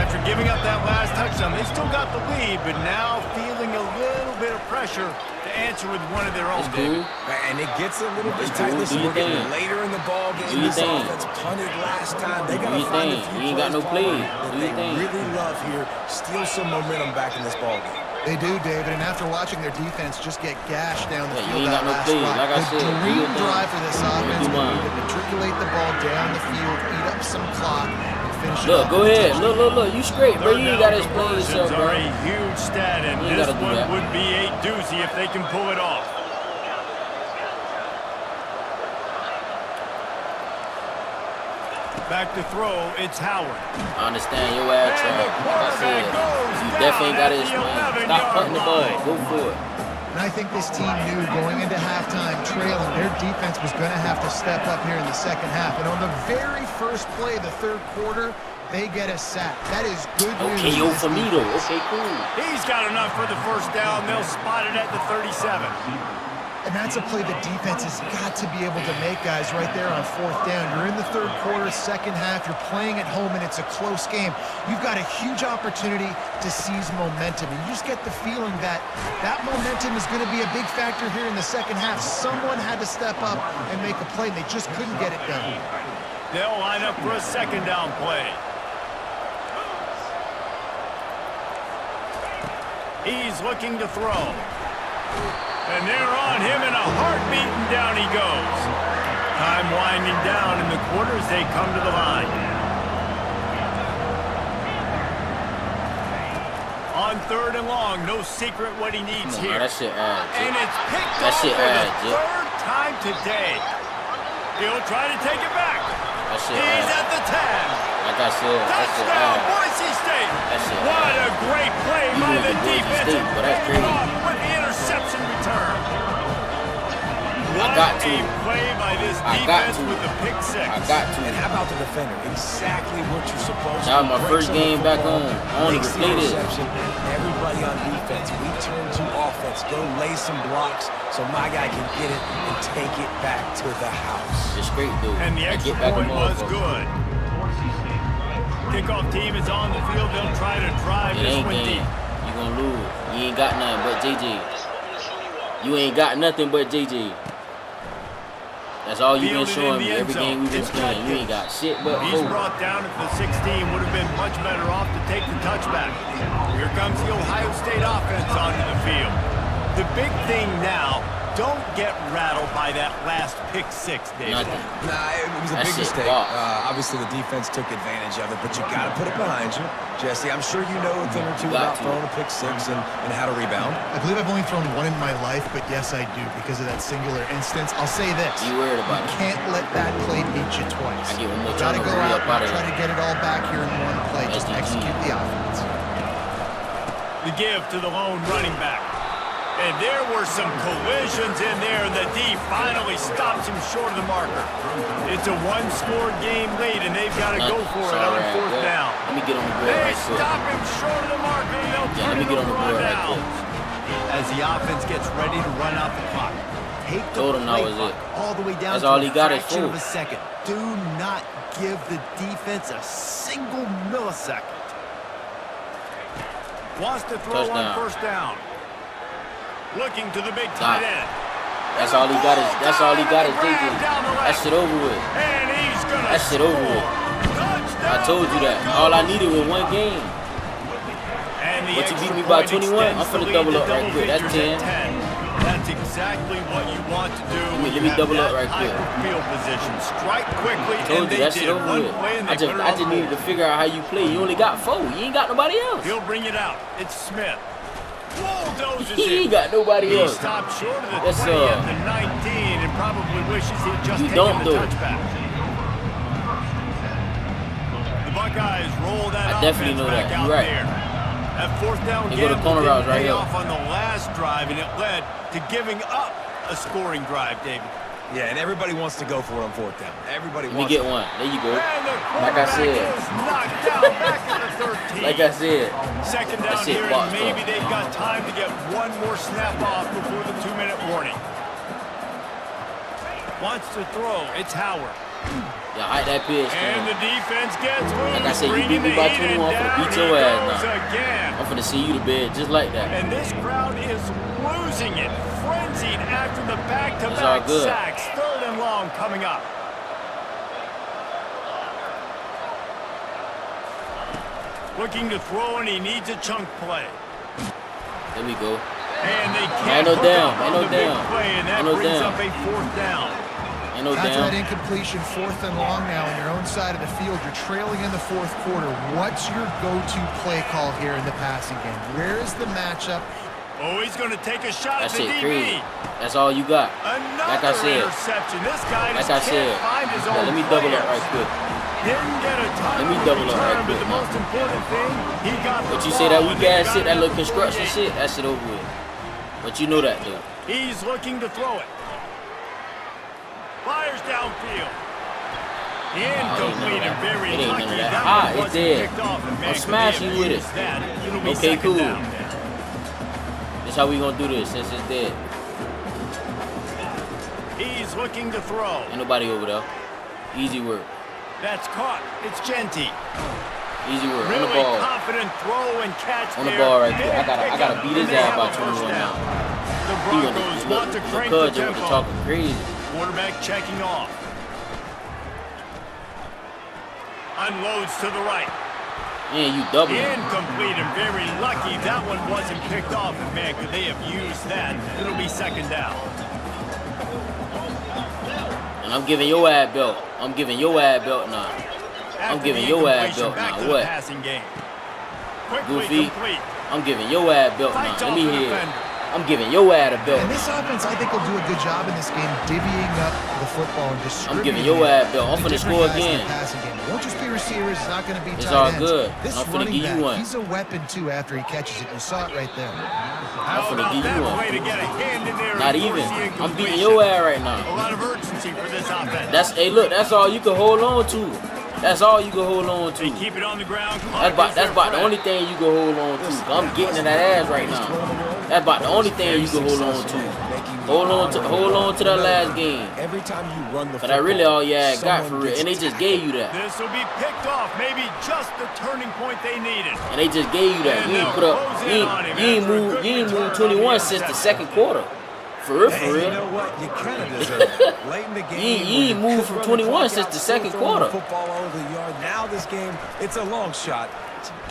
After giving up that last touchdown, they still got the lead, but now feeling a little bit of pressure to answer with one of their own. It's cool. And it gets a little bit It's tight. cool. Listen, Do we're your getting thing. later in the ball Do game. your This thing. offense punted last time. They got Do to your find a thing. few You ain't got no plays plays. that Do they your thing. really love here. Steal some momentum back in this ball game. They do, David, and after watching their defense just get gashed down the Yeah, you field ain't that got no last plays. drive, Like I said, the do dream your thing. drive for this offense do would mine. be to matriculate the ball down the field, eat up some clock, and finish it Look, off go with a ahead. touchdown. Look. You straight, bro. You ain't gotta explain yourself, Conversions bro. are a huge stat, and You ain't this gotta do one that. would be a doozy if they can pull it off. Back to throw, it's Howard. I understand your ass trash. Like I said, you definitely ain't gotta explain. Stop punting the ball. Go for it. And I think this team knew going into halftime trailing, their defense was going to have to step up here in the second half. And on the very first play of the third quarter, they get a sack. That is good news. Okay, yo, for me though. Okay, cool. He's got enough for the first down. They'll spot it at the 37. And that's a play the defense has got to be able to make, guys, right there on fourth down. You're in the third quarter, second half. You're playing at home, and it's a close game. You've got a huge opportunity to seize momentum. And you just get the feeling that that momentum is going to be a big factor here in the second half. Someone had to step up and make a play, and they just couldn't get it done. They'll line up for a second down play. He's looking to throw. And they're on him in a heartbeat, and down he goes. Time winding down in the quarters, they come to the line. On third and long, no secret what he needs Come on, here. that shit ass. And it's picked That off shit for the ass, Jip. third time today. He'll try to take it back. That shit He's ass. at the 10. Like I said, that shit Touchdown, ass. Boise State. That shit What ass. a great play You by went the to Boise defense. State, but that's Picking crazy. off with the interception I got to. A play by this I got defense to. with the pick six. I got to. And how about the defender? Exactly what you're supposed to do. That was my Breaks first on the game back football, on. I want to makes the replay this. interception. Everybody on defense, we turn to offense. Go lay some blocks so my guy can get it and take it back to the house. It's great, dude. And the I extra get back point on was motherfucker. good. Kickoff team is on the field. They'll try to drive It this ain't one game. deep. You gonna lose. You ain't got nothing but JJ. You ain't got nothing but JJ. That's all you been Fielded showing in me the every end game we've been zone. playing. You ain't got shit but He's hope. brought down at the 16. Would have been much better off to take the touchback. Here comes the Ohio State offense onto the field. The big thing now, don't get rattled by that last pick six, David. Nothing. Nah, it was a That big shit mistake. box. Obviously, the defense took advantage of it, but you got to put it behind you. Jesse, I'm sure you know a thing or two Got about to. throwing a pick six and how to rebound. I believe I've only thrown one in my life, but yes, I do because of that singular instance. I'll say this. You worried about it. Can't let that play beat you twice. I get one more Gotta go turnover, out we up and outta try here. to get it all back here in one play. Just SDG. execute the offense. The give to the lone running back. And there were some collisions in there, and the D finally stops him short of the marker. It's a one-score game lead, and they've got to go for it on fourth down. Let me get on the board They right quick. stop him short of the marker, and they'll Yeah, turn let me it get on over the on board right downs. As the offense gets ready to run out the clock. Take the Told him that play was clock it. all the way down That's to all a he got is fraction of four. a second. Do not give the defense a single millisecond. Wants to throw Touchdown. on first down. Looking to the big Stop. tight end. That's all he got is JJ. That shit over with. And he's gonna That shit over with. I told you that. All I needed was one game. But you beat me by 21, I'm finna double up right quick. That's 10. That's exactly what you want to do. Let me double up right quick. Field position. Strike quickly, I told and you they that shit did. over One with. play and I they just put it on needed to board. figure out how you play. You only got 4. You ain't got nobody else. He'll bring it out. It's Smith. Bulldozes He it. ain't got nobody He else. stopped short of the Yes, 20 sir. at the 19 and probably wishes he'd just You taken don't the do it. touchback. The Buckeyes roll that I definitely offense know back that. out You right. there. That fourth down They go to gamble corner routes didn't right pay here. off on the last drive, and it led to giving up a scoring drive, David. Yeah, and everybody wants to go for it on fourth down. Everybody Let me wants get one. There you go. And the Like I quarterback said. is knocked down back at the 13. Like I said. Second That down shit here, and boxed maybe up. they've got time to get one more snap off before the 2-minute warning. Wants to throw. It's Howard. Yeah, hide that pitch. And the defense gets loose. Like I said, you bringing beat me the by heat 21, I'm and finna down beat he your ass goes now. again. I'm finna see you to bed just like that. And this crowd is losing it, frenzied after the It's all back-to-back good. sacks. Third and long coming up. Looking to throw, and he needs a chunk play. There we go. And they Ain't can't no hook down, up ain't on no the big down. play, and that Ain't no brings down. up a fourth down. Ain't no After that down. incompletion, 4th and long now on your own side of the field, you're trailing in the 4th quarter. What's your go-to play call here in the passing game? Where is the matchup? Oh, he's going to take a shot That at the shit DB. crazy. That's all you got. Another Like I said. interception. This guy Like just I can't said. find his Yeah, own let me double up players. right quick. Didn't get a ton Let me of double up return, right but quick the now. most important thing, he got the But you ball, say that and weak they ass got shit, it that at little the construction 48. shit, that shit over with. But you know that though. He's looking to throw it. Fires downfield. Incomplete and very It ain't none lucky. of that. That Ah, one it's wasn't dead. picked off, and man, I'm could smashing they you with have it. used that. It'll be Okay, second cool. down. This how we gonna do this since it's dead. He's looking to throw. Ain't nobody over there. Easy work. That's caught. It's Genty. Easy work. On Really the ball. confident throw and catch On the there. ball right there. Big I gotta pickup, beat his and they ass have by a first 21 down. now. The He went Broncos to want to look, crank cuz the went to tempo. talking crazy. Quarterback checking off. Unloads to the right. Man, you double him. Incomplete and very lucky that one wasn't picked off. And man, could they have used that? It'll be second down. And I'm giving your ass belt. I'm giving your ass belt now. After giving the your ass incompletion, belt back now. to the What? passing game. Quickly Goofy. complete. I'm giving your ass belt now. Fights Let off me the hear it. defender. I'm giving your ass a belt. And this offense, I think, will do a good job in this game divvying up the football and I'm distributing giving your ass a belt. I'm to finna different score guys in the again. passing game. It won't just be receivers. It's not going to be It's tight all ends. good. This I'm finna running give you back, one. he's a weapon, too, after he catches it. You saw it right there. I'm How finna about give you that one. way to get a hand in there Not and even. force the I'm beating incompletion? your ass right A now. lot of urgency for this offense. That's look. That's all you can hold on to. That's all you can hold on They to. keep it on the ground. That's about the only thing you can hold on to. I'm getting in that ass right now. That's about the only thing you can hold on to. Hold on to that last game. Every time you run the But that really all you had got for someone real. gets And they just gave you that. This will be picked off. Maybe just the turning point they needed. And they just gave you that. You ain't put up. You ain't moved 21 since the second quarter. For real, for Hey, you real. know what? You kind of deserve it. Late in the game, You ain't moved from 21 since the second quarter. Football all over the yard. Now this game, it's a long shot.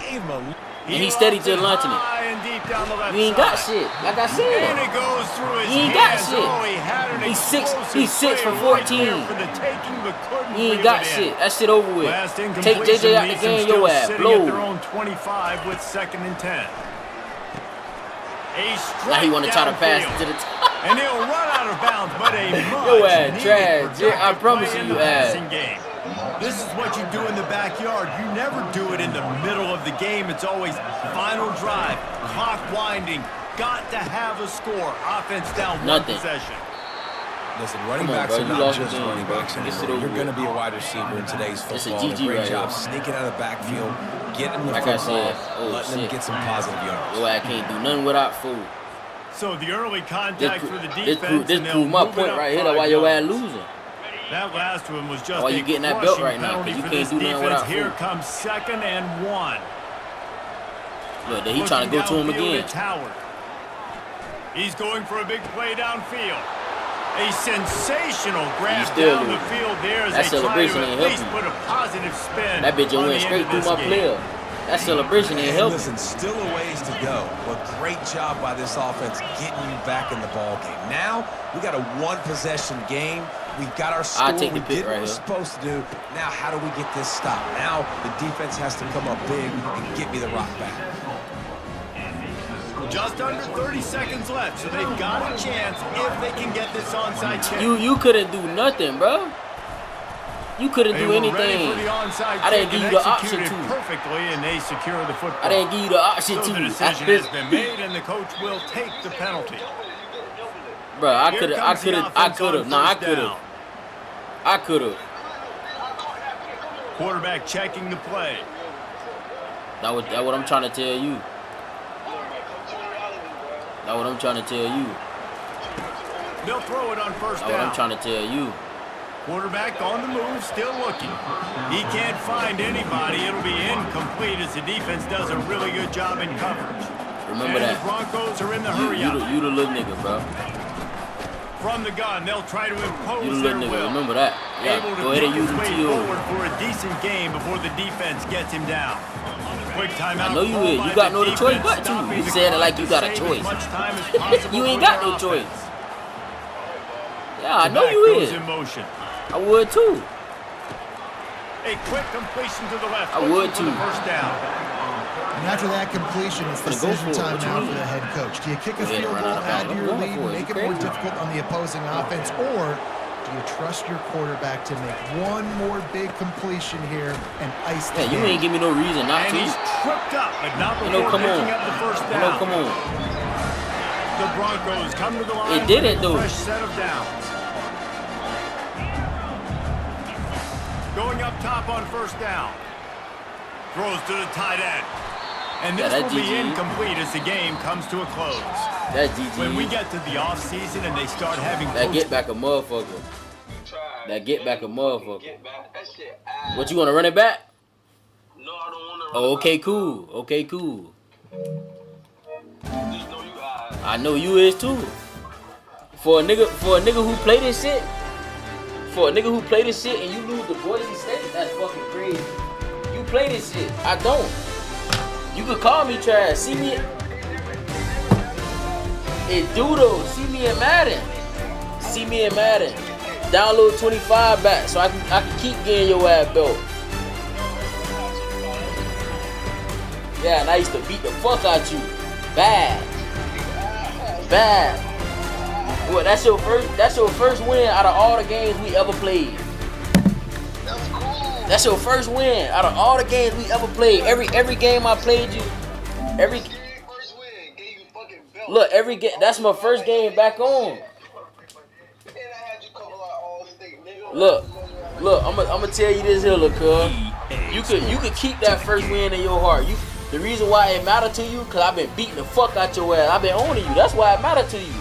Gave him a. And he steady just launching it. High and deep down the left You ain't got side. shit. Like I And said. it goes through his He ain't got hands. shit. Oh, he had an He's six explosive for play 14. right there for the taking, but couldn't He ain't reel got it in. shit. That shit over with. Last Take incompletion JJ out the leaves them game, still your ass sitting at their blow. own 25 with 2nd and 10. A strike Now he want to try to pass downfield. it to the top. And he'll run out of bounds, but a Your ass much trash, needed I promise play in you, the you ass. passing game. This is what you do in the backyard. You never do it in the middle of the game. It's always final drive, clock winding. Got to have a score. Offense down Nothing. one possession. Listen, running Come on, backs bro. are You not lost just the game, running bro. backs Get it anymore. over You're going to with. be a wide receiver in today's It's a football. GG Great right job here. sneaking out of the backfield, getting the Like I football, said, oh, letting them shit. get some positive yards. Your ass can't do nothing without food. So the early contact for the This defense. prove and they'll my move it point up right here. 5 That's why your ass yards. losing. That last one was just Why a you getting that belt crushing right now? 'Cause penalty you for can't this do nothing defense. without Here food. comes 2nd and 1. Look, he trying to go to him Looking downfield, again. it's Howard. He's going for a big play downfield. A sensational grab still down the losing. field there as That they try celebration to ain't at least helping. put a positive spin. That bitch just on went the straight end through of my this game. player. That celebration ain't And helping. listen, still a ways to go, but great job by this offense getting you back in the ball game. Now, we got a one-possession game. We got our score. take the We pick did right what we're here. supposed to do. Now, how do we get this stopped? Now, the defense has to come up big and get me the rock back. Just under 30 seconds left, so they've got a chance if they can get this onside kick. You couldn't do nothing, bro. You couldn't They do were ready for anything. the onside I didn't kick give you and the option executed to. perfectly, and they secure the football. I didn't give you the option So to. the decision has been made, and the coach will take the penalty. Bro, I Here could have. I comes the could have. I offense could on have. Nah, I first could have. down. I could have. Quarterback checking the play. That what I'm trying to tell you. That's what I'm trying to tell you. They'll throw it on first That's what I'm down. trying to tell you. Quarterback on the move, still looking. He can't find anybody. It'll be incomplete as the defense does a really good job in coverage. Remember and that. the Broncos are in the You hurry up. the little nigga, bro. From the gun, they'll try to impose You the their little nigga. will. Remember that. Yeah. Able to Go ahead and pick use his him way to you. forward for a decent game before the defense gets him down. Quick timeout. I know you called is. by You got the no other choice defense, but to. stopping You the said it clock like you to got a save as choice. much time as possible You ain't for got their no choice. offense. Yeah, I The know back you goes is. in motion. I would too. A quick completion to the left. I looking would for the too. first down. And after that completion, it's Gonna go decision for it. time What you now mean? for the head coach. Do you kick a Go ahead and field run goal, out of add bounds. to I'm your going lead, for it. make You it more crazy. difficult on the opposing offense, or do you trust your quarterback to make one more big completion here and ice the Yeah, you game? ain't give me no reason not And to. he's tripped up, but not You before know, come picking on. up the first You down. know, come on. The Broncos come to the line. It didn't, with a though. fresh set of downs. Going up top on first down. Throws to the tight end. And Yeah, this that will be GG. incomplete as the game comes to a close. That's When we GG. get to the offseason and they start having That post- get back a motherfucker. Try. That get back a motherfucker. Get back. That shit ass. What you want to run it back? No, I don't want to. Oh, okay, cool. Okay, cool. Just know you ass. I know you is too. For a nigga who play this shit, and you lose to Boise State, that's fucking crazy. You play this shit. I don't. You could call me trash. See me. It do though. See me in Madden. Download 25 back so I can keep getting your ass belt. Yeah, and I used to beat the fuck out you. Bad. bad. What? That's your first win out of all the games we ever played. That's cool. That's your first win out of all the games we ever played. Every game I played you, every First win, gave you fucking belt. look every game. That's my first game back on. And I had you cover like all state, nigga. Look, I'm gonna tell you this here, look, cuz. You could keep that first win in your heart. The reason why it matter to you, cause I've been beating the fuck out your ass. I've been owning you. That's why it matter to you.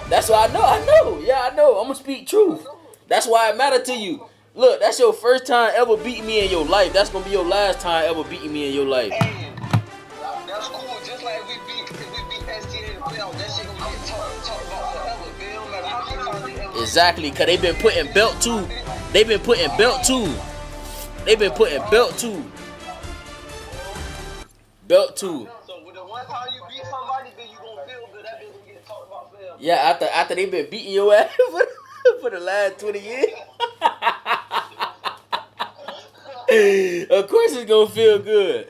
That's why I know. Yeah, I know. I'm gonna speak truth. That's why it matter to you. Look, that's your first time ever beating me in your life. That's gonna be your last time ever beating me in your life. Hey, that's cool. Just like if we beat STA in the playoffs, that shit gonna get talked about forever. It don't matter how many times they ever. Exactly, cause they been putting belt too. They been putting belt too. Belt too. So with the one time you beat somebody, then you gonna feel good. That bitch gonna get talked about forever. Yeah, after they been beating your ass for the last 20 years. Of course it's gonna feel good.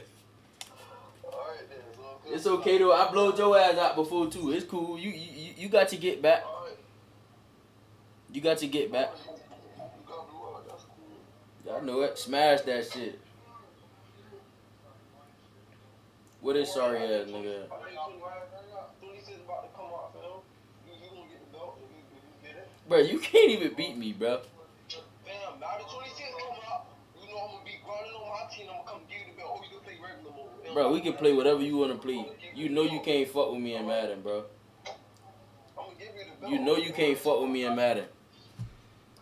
Alright then, so good. It's okay though. I blowed your ass out before too. It's cool. You got to get back. You got to get back. I know it. Smash that shit. What is sorry ass nigga? 26 about to come out, fam. You gonna get the belt if you get it. Bro, you can't even beat me, bro. Fam, now the 26 come out, you know I'm gonna be grinding on my team. I'm gonna come give you the belt. Oh, you gonna play regular mode. Bro, we can play whatever you wanna play. You know you can't fuck with me in Madden, bro. I'm gonna give you the belt. You know you can't fuck with me in Madden.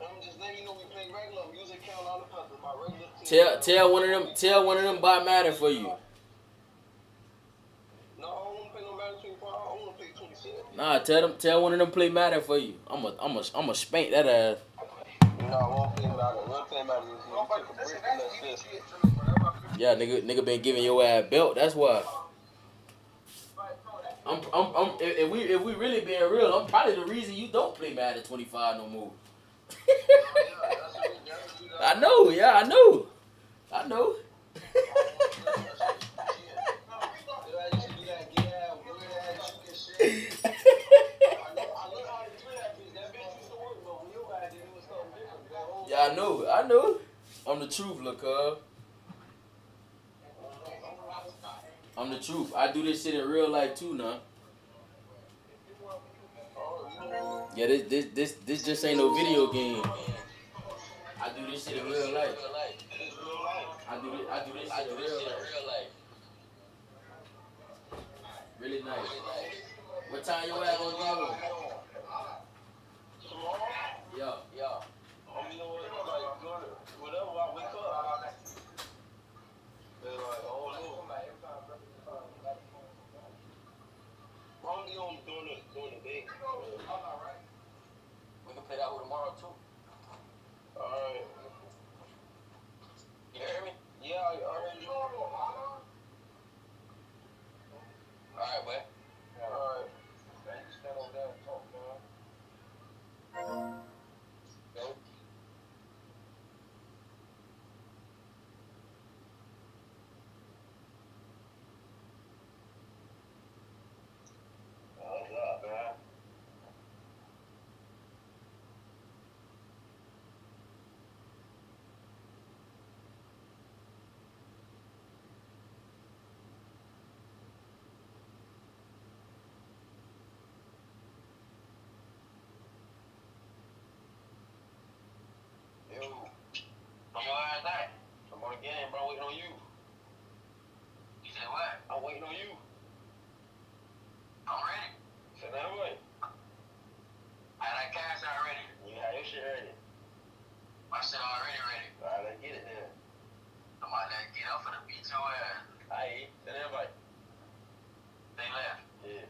I'm just letting you know we play regular. I'm using Carolina Panthers, my regular team. Tell one of them buy Madden for you. No, I don't wanna play no Madden 25. I wanna play 26. Nah, tell one of them play Madden for you. I'ma spank that ass. No, I won't play Madden. We'll play Madden this year. Take a break from that shit. Yeah, nigga been giving your ass belt. That's why. If we really being real, I'm probably the reason you don't play Madden 25 no more. I know, yeah, I know. Yeah, I know. I'm the truth, look, I'm the truth. I do this shit in real life too, now. Yeah, this just ain't no video game. I do this shit in real life. I do this shit in real life. Really nice. What time you at on you? Yeah. You know what? Like, whatever I wake up, they're like, oh no. I'm the only during the day. We can play that with tomorrow too. Alright. You hear me? Yeah, I heard you. Alright, boy. Alright. Man, you stand over there and talk, man. Go. What's up, man? Yo, I'm on that. I'm on the game, bro. I'm waiting on you. You said what? I'm waiting on you. I'm ready. Said that way. I had that cash already. You got your shit ready. My shit already ready. Alright, let's get it then. I'm about to get up for the beat your ass. Aight, send everybody. They left. Yeah.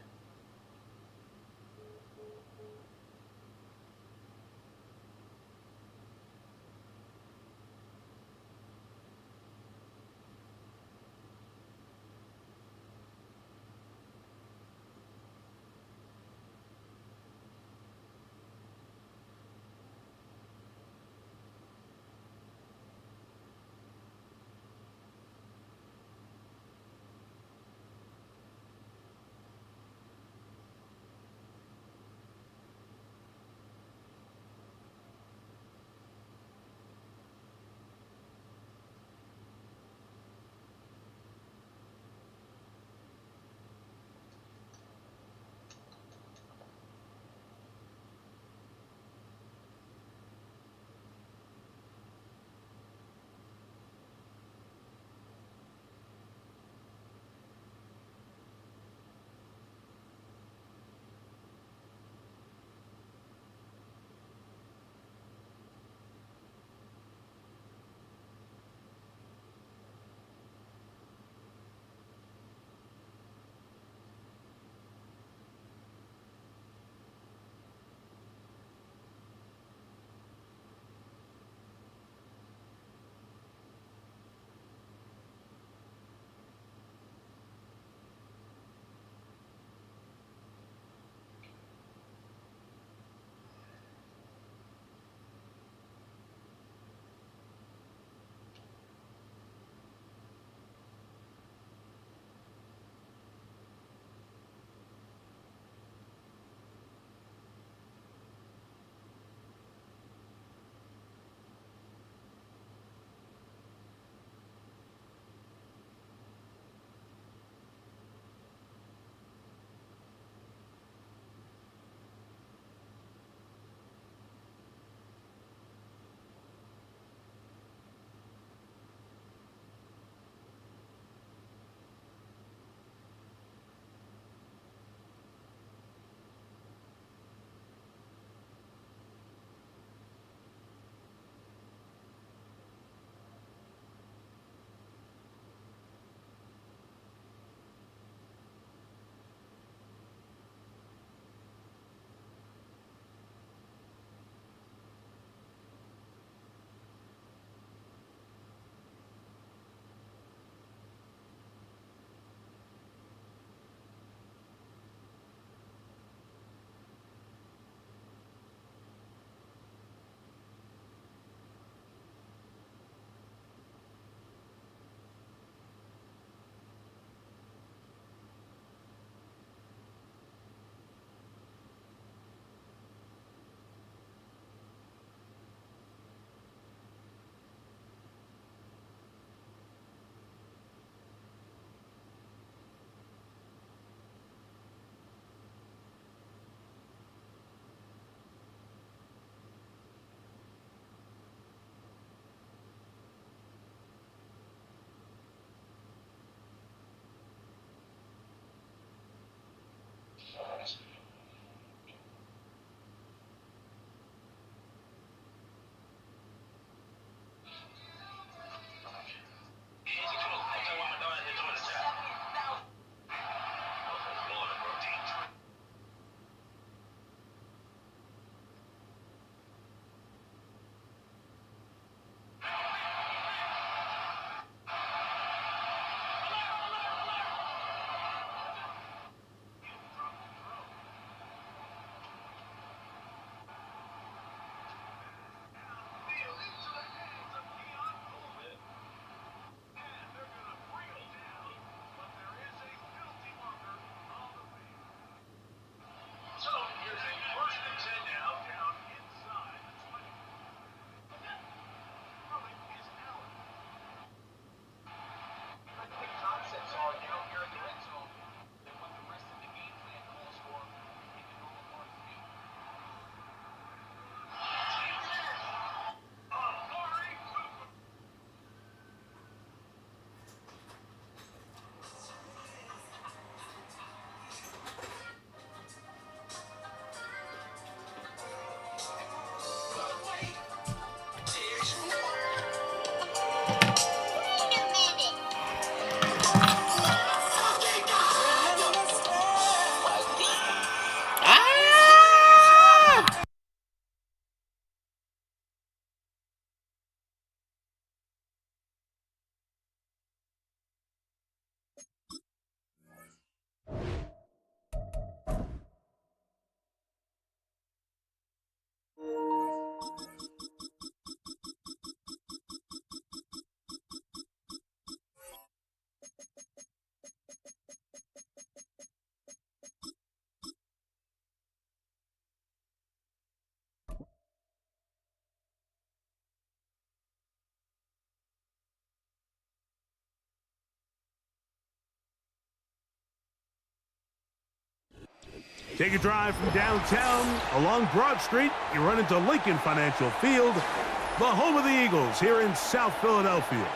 Take a drive from downtown along Broad Street. You run into Lincoln Financial Field, the home of the Eagles here in South Philadelphia.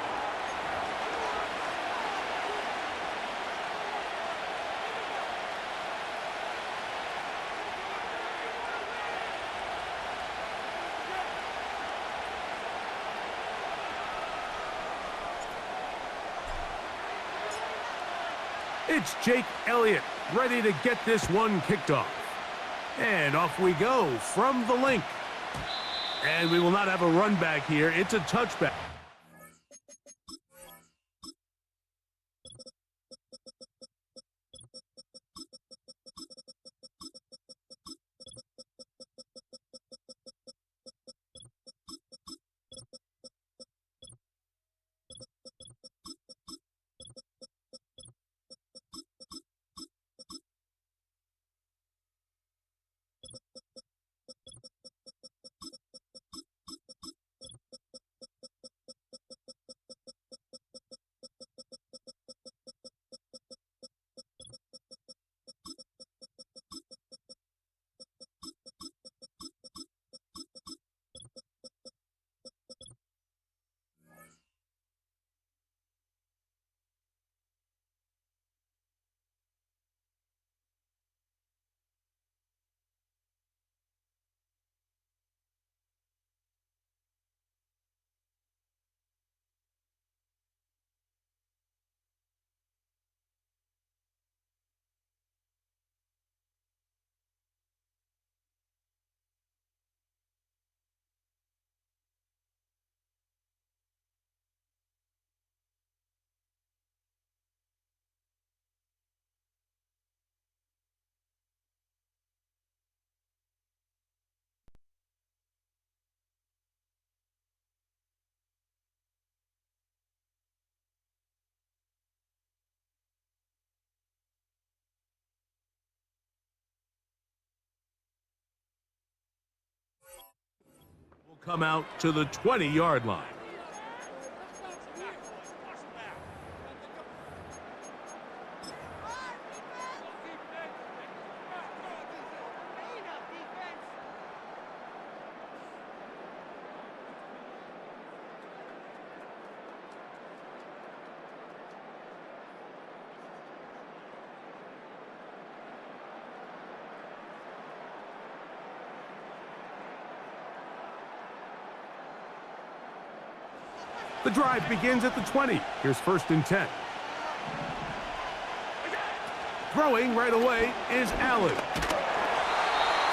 It's Jake Elliott ready to get this one kicked off. And off we go from the link. And we will not have a run back here. It's a touchback. Come out to the 20-yard line. The drive begins at the 20. Here's 1st and 10. Throwing right away is Allen.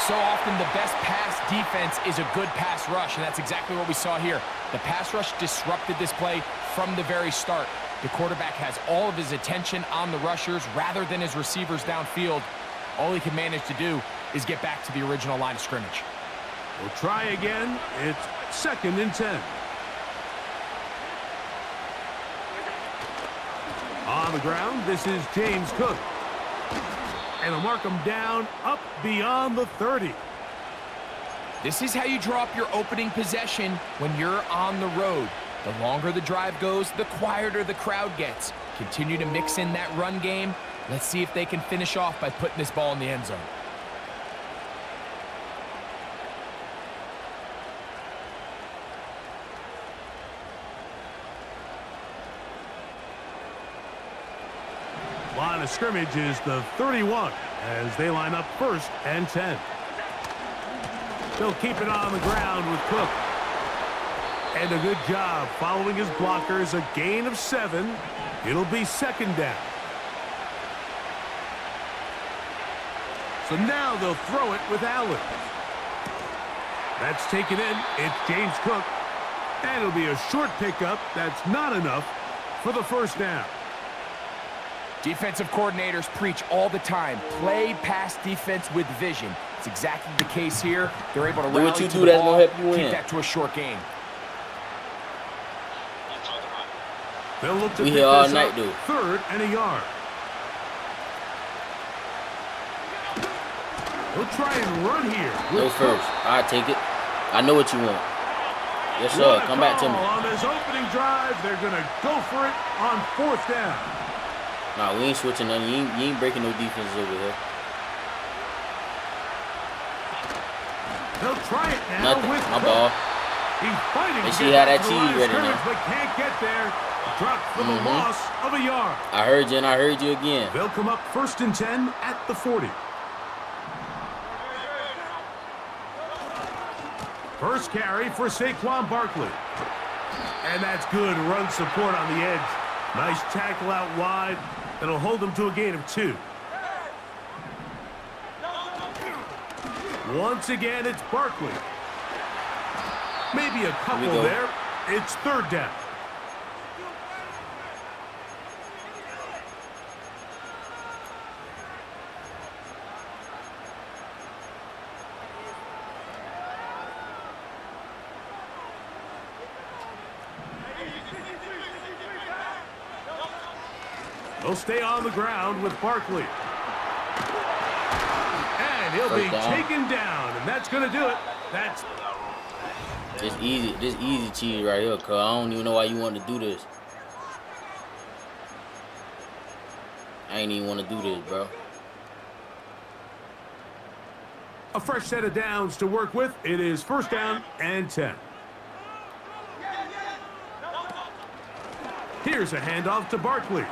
So often the best pass defense is a good pass rush, and that's exactly what we saw here. The pass rush disrupted this play from the very start. The quarterback has all of his attention on the rushers rather than his receivers downfield. All he can manage to do is get back to the original line of scrimmage. We'll try again. It's 2nd and 10. On the ground, this is James Cook. And he'll mark him down up beyond the 30. This is how you draw up your opening possession when you're on the road. The longer the drive goes, the quieter the crowd gets. Continue to mix in that run game. Let's see if they can finish off by putting this ball in the end zone. Line of scrimmage is the 31 as they line up 1st and 10. They'll keep it on the ground with Cook. And a good job following his blockers, a gain of 7. It'll be 2nd down. So now they'll throw it with Allen. That's taken in. It's James Cook. And it'll be a short pickup. That's not enough for the 1st down. Defensive coordinators preach all the time, play pass defense with vision. It's exactly the case here. They're able to rally to the ball, keep that to a short game. They'll look to we pick here all this night, up, dude. 3rd and a yard. He'll try and run here. Go first. I'll take it. I know what you want. Yes, sir. Come back to me. On this opening drive, they're going to go for it on 4th down. Nah, we ain't switching nothing. You ain't breaking no defenses over here. They'll try it now. Nothing. With My ball. He's fighting. Make sure you have that to the cheese line of ready scrimmage, now. but can't get there. Dropped for the loss of a yard. I heard you and I heard you again. They'll come up 1st and 10 at the 40. First carry for Saquon Barkley. And that's good run support on the edge. Nice tackle out wide. That'll hold them to a gain of 2. Once again, it's Barkley. Maybe a couple there. It's 3rd down. They'll stay on the ground with Barkley. And he'll be taken down, and that's going to do it. That's this easy cheese right here, cuz I don't even know why you want to do this. I ain't even want to do this, bro. a fresh set of downs to work with. It is 1st down and 10. Here's a handoff to Barkley.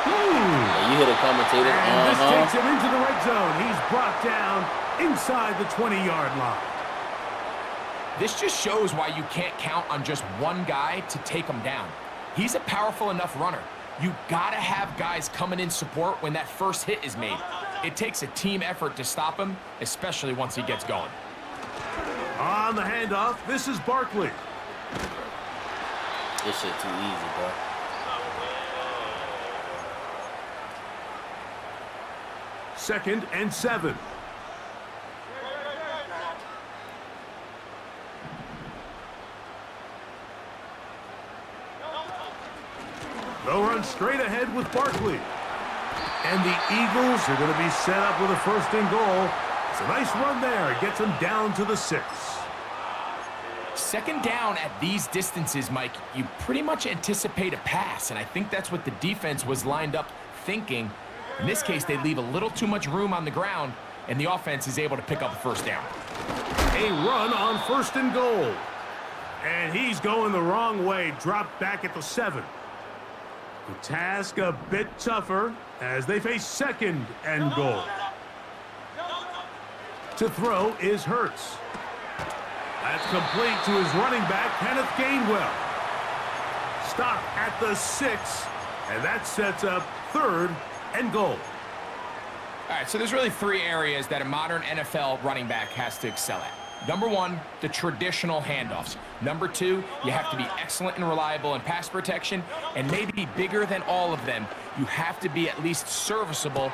Yeah, you hit a commentator. And this takes him into the red zone. He's brought down inside the 20-yard line. This just shows why you can't count on just one guy to take him down. He's a powerful enough runner. You gotta have guys coming in support when that first hit is made. It takes a team effort to stop him, especially once he gets going. On the handoff, this is Barkley. This shit too easy, bro. Second and 7. They'll run straight ahead with Barkley. And the Eagles are going to be set up with a 1st and goal. It's a nice run there. It gets them down to the 6. 2nd down at these distances, Mike, you pretty much anticipate a pass, and I think that's what the defense was lined up thinking. In this case, they leave a little too much room on the ground, and the offense is able to pick up a 1st down. A run on 1st and goal. And he's going the wrong way, dropped back at the 7. The task a bit tougher as they face 2nd and goal. To throw is Hurts. That's complete to his running back, Kenneth Gainwell. Stop at the 6, and that sets up 3rd and goal. All right, so there's really 3 areas that a modern NFL running back has to excel at. Number 1, the traditional handoffs. Number 2, you have to be excellent and reliable in pass protection, and maybe bigger than all of them, you have to be at least serviceable.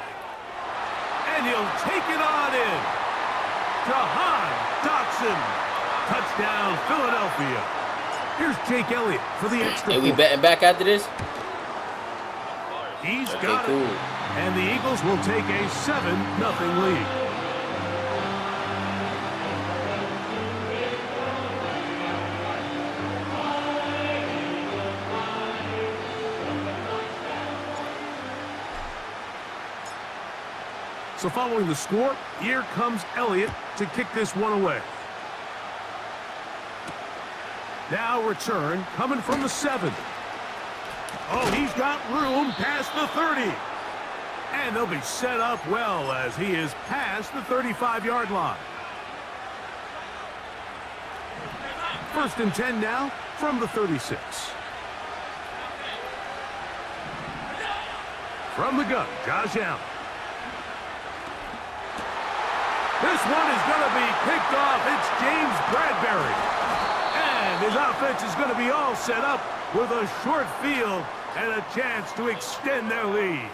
And he'll take it on in. Jahan Dotson. Touchdown, Philadelphia. Here's Jake Elliott for the extra point. Hey, we betting back after this? He's got it. And the Eagles will take a 7-0 lead. So following the score, here comes Elliott to kick this one away. Now return coming from the 7. Oh, he's got room past the 30. And they'll be set up well as he is past the 35-yard line. 1st and 10 now from the 36. From the gun, Josh Allen. This one is going to be picked off. It's James Bradbury. And his offense is going to be all set up with a short field and a chance to extend their lead.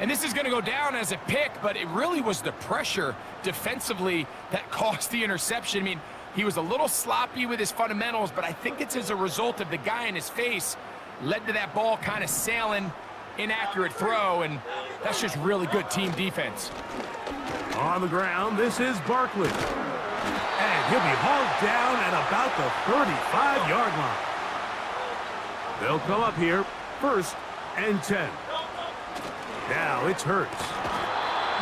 And this is going to go down as a pick, but it really was the pressure defensively that caused the interception. I mean, he was a little sloppy with his fundamentals, but I think it's as a result of the guy in his face led to that ball kind of sailing, inaccurate throw, and that's just really good team defense. On the ground, this is Barkley. And he'll be hauled down at about the 35-yard line. They'll come up here, 1st and 10. Now it's Hurts.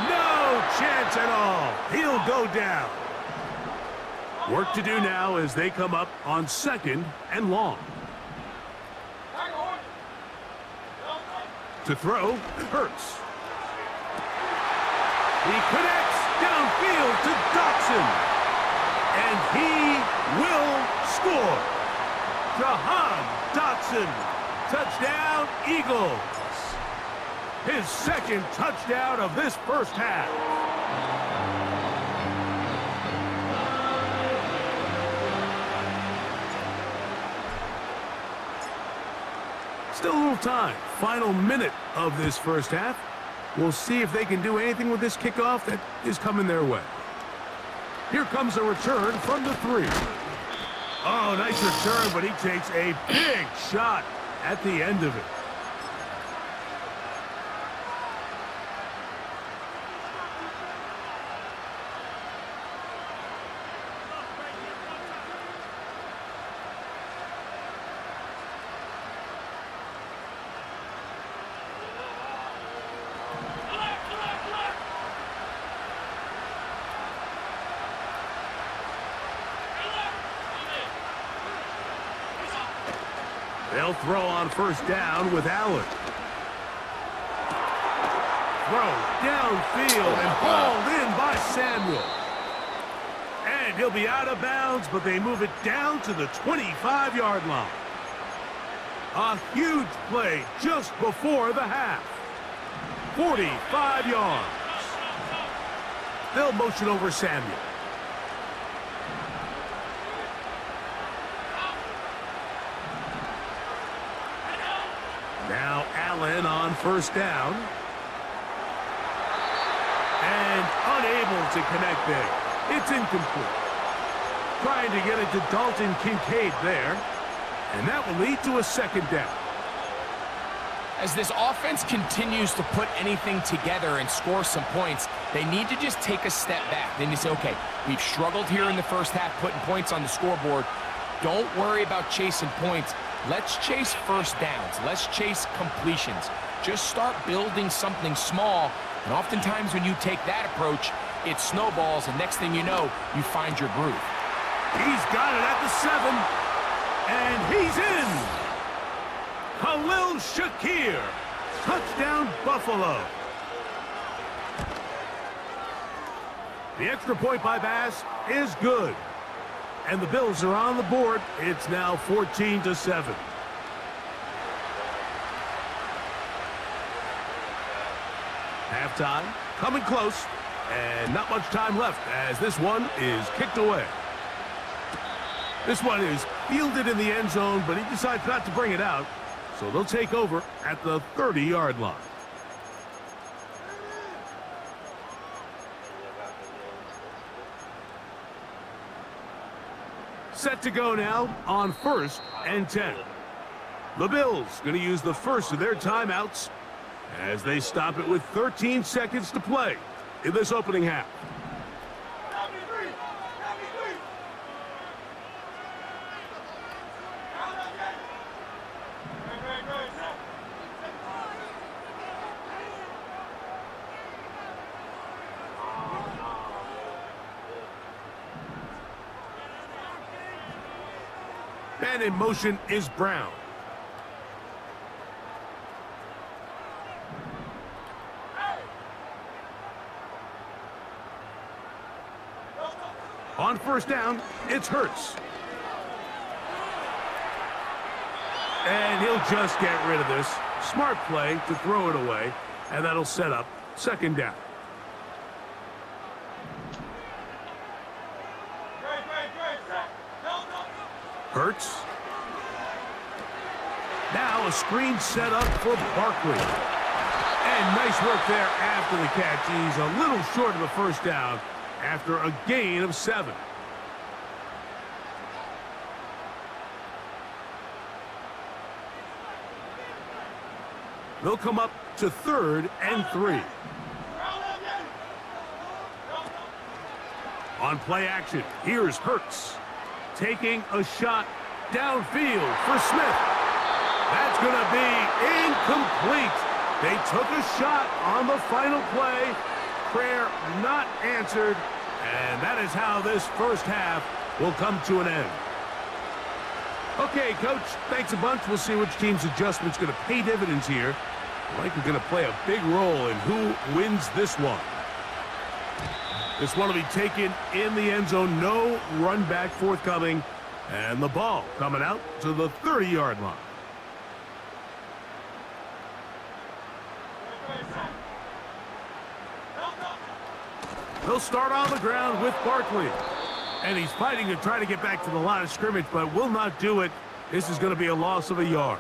No chance at all. He'll go down. Work to do now as they come up on 2nd and long. To throw, Hurts. He connects downfield to Dotson. And he will score. Jahan Dotson. Touchdown, Eagles. His 2nd touchdown of this first half. Still a little time. Final minute of this first half. We'll see if they can do anything with this kickoff that is coming their way. Here comes a return from the 3. Oh, nice return, but he takes a big shot at the end of it. They'll throw on first down with Allen. Throw downfield and hauled in by Samuel. And he'll be out of bounds, but they move it down to the 25-yard line. A huge play just before the half. 45 yards. They'll motion over Samuel. Now Allen on first down. And unable to connect there. It's incomplete. Trying to get it to Dalton Kincaid there. And that will lead to a 2nd down. As this offense continues to put anything together and score some points, they need to just take a step back. Then you say, okay, we've struggled here in the first half putting points on the scoreboard. Don't worry about chasing points. Let's chase first downs. Let's chase completions. Just start building something small. And oftentimes when you take that approach, it snowballs, and next thing you know, you find your groove. He's got it at the 7. And he's in. Khalil Shakir. Touchdown, Buffalo. The extra point by Bass is good. And the Bills are on the board. It's now 14-7. Halftime coming close. And not much time left as this one is kicked away. This one is fielded in the end zone, but he decides not to bring it out. So they'll take over at the 30-yard line. Set to go now on 1st and 10. The Bills going to use the first of their timeouts as they stop it with 13 seconds to play in this opening half. And in motion is Brown. On first down, it's Hurts. And he'll just get rid of this. Smart play to throw it away, and that'll set up 2nd down. Hurts. Now a screen set up for Barkley. And nice work there after the catch. He's a little short of the first down after a gain of 7. They'll come up to 3rd and 3. On play action, here's Hurts. Taking a shot downfield for Smith. That's going to be incomplete. They took a shot on the final play. prayer not answered, and that is how this first half will come to an end. Okay, Coach, thanks a bunch. We'll see which team's adjustment's going to pay dividends here. Likely going to play a big role in who wins this one. This one will be taken in the end zone. No run back forthcoming. And the ball coming out to the 30-yard line. They'll start on the ground with Barkley. And he's fighting to try to get back to the line of scrimmage, but will not do it. This is going to be a loss of a yard.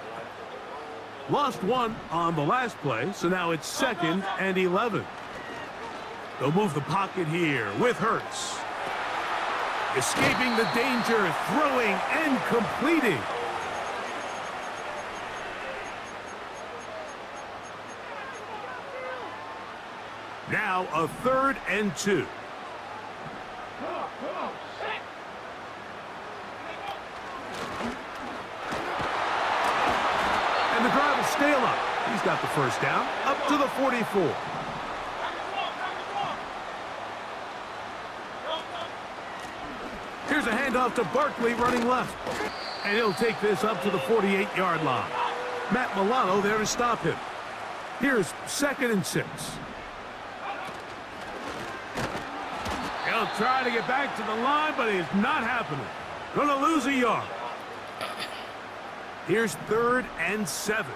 Lost one on the last play, so now it's 2nd and 11. They'll move the pocket here with Hurts. Escaping the danger, throwing and completing. Now a 3rd and 2. And the drive will stay alive. He's got the first down, up to the 44. Here's a handoff to Barkley running left. And he'll take this up to the 48-yard line. Matt Milano there to stop him. Here's 2nd and 6. He'll try to get back to the line, but it's not happening. Gonna lose a yard. Here's 3rd and 7.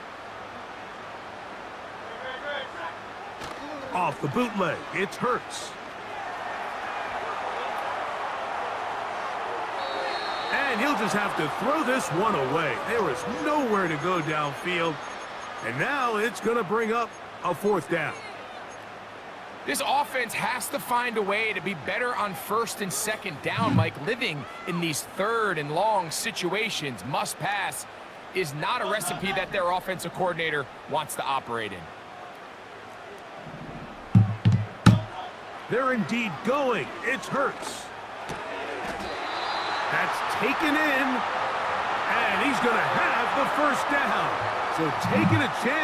Off the bootleg, it's Hurts. And he'll just have to throw this one away. There is nowhere to go downfield. And now it's going to bring up a 4th down. This offense has to find a way to be better on 1st and 2nd down, Mike. Living in these 3rd and long situations, must pass, is not a recipe that their offensive coordinator wants to operate in. They're indeed going. It's Hurts. That's taken in, and he's going to have the first down. So taking a chance.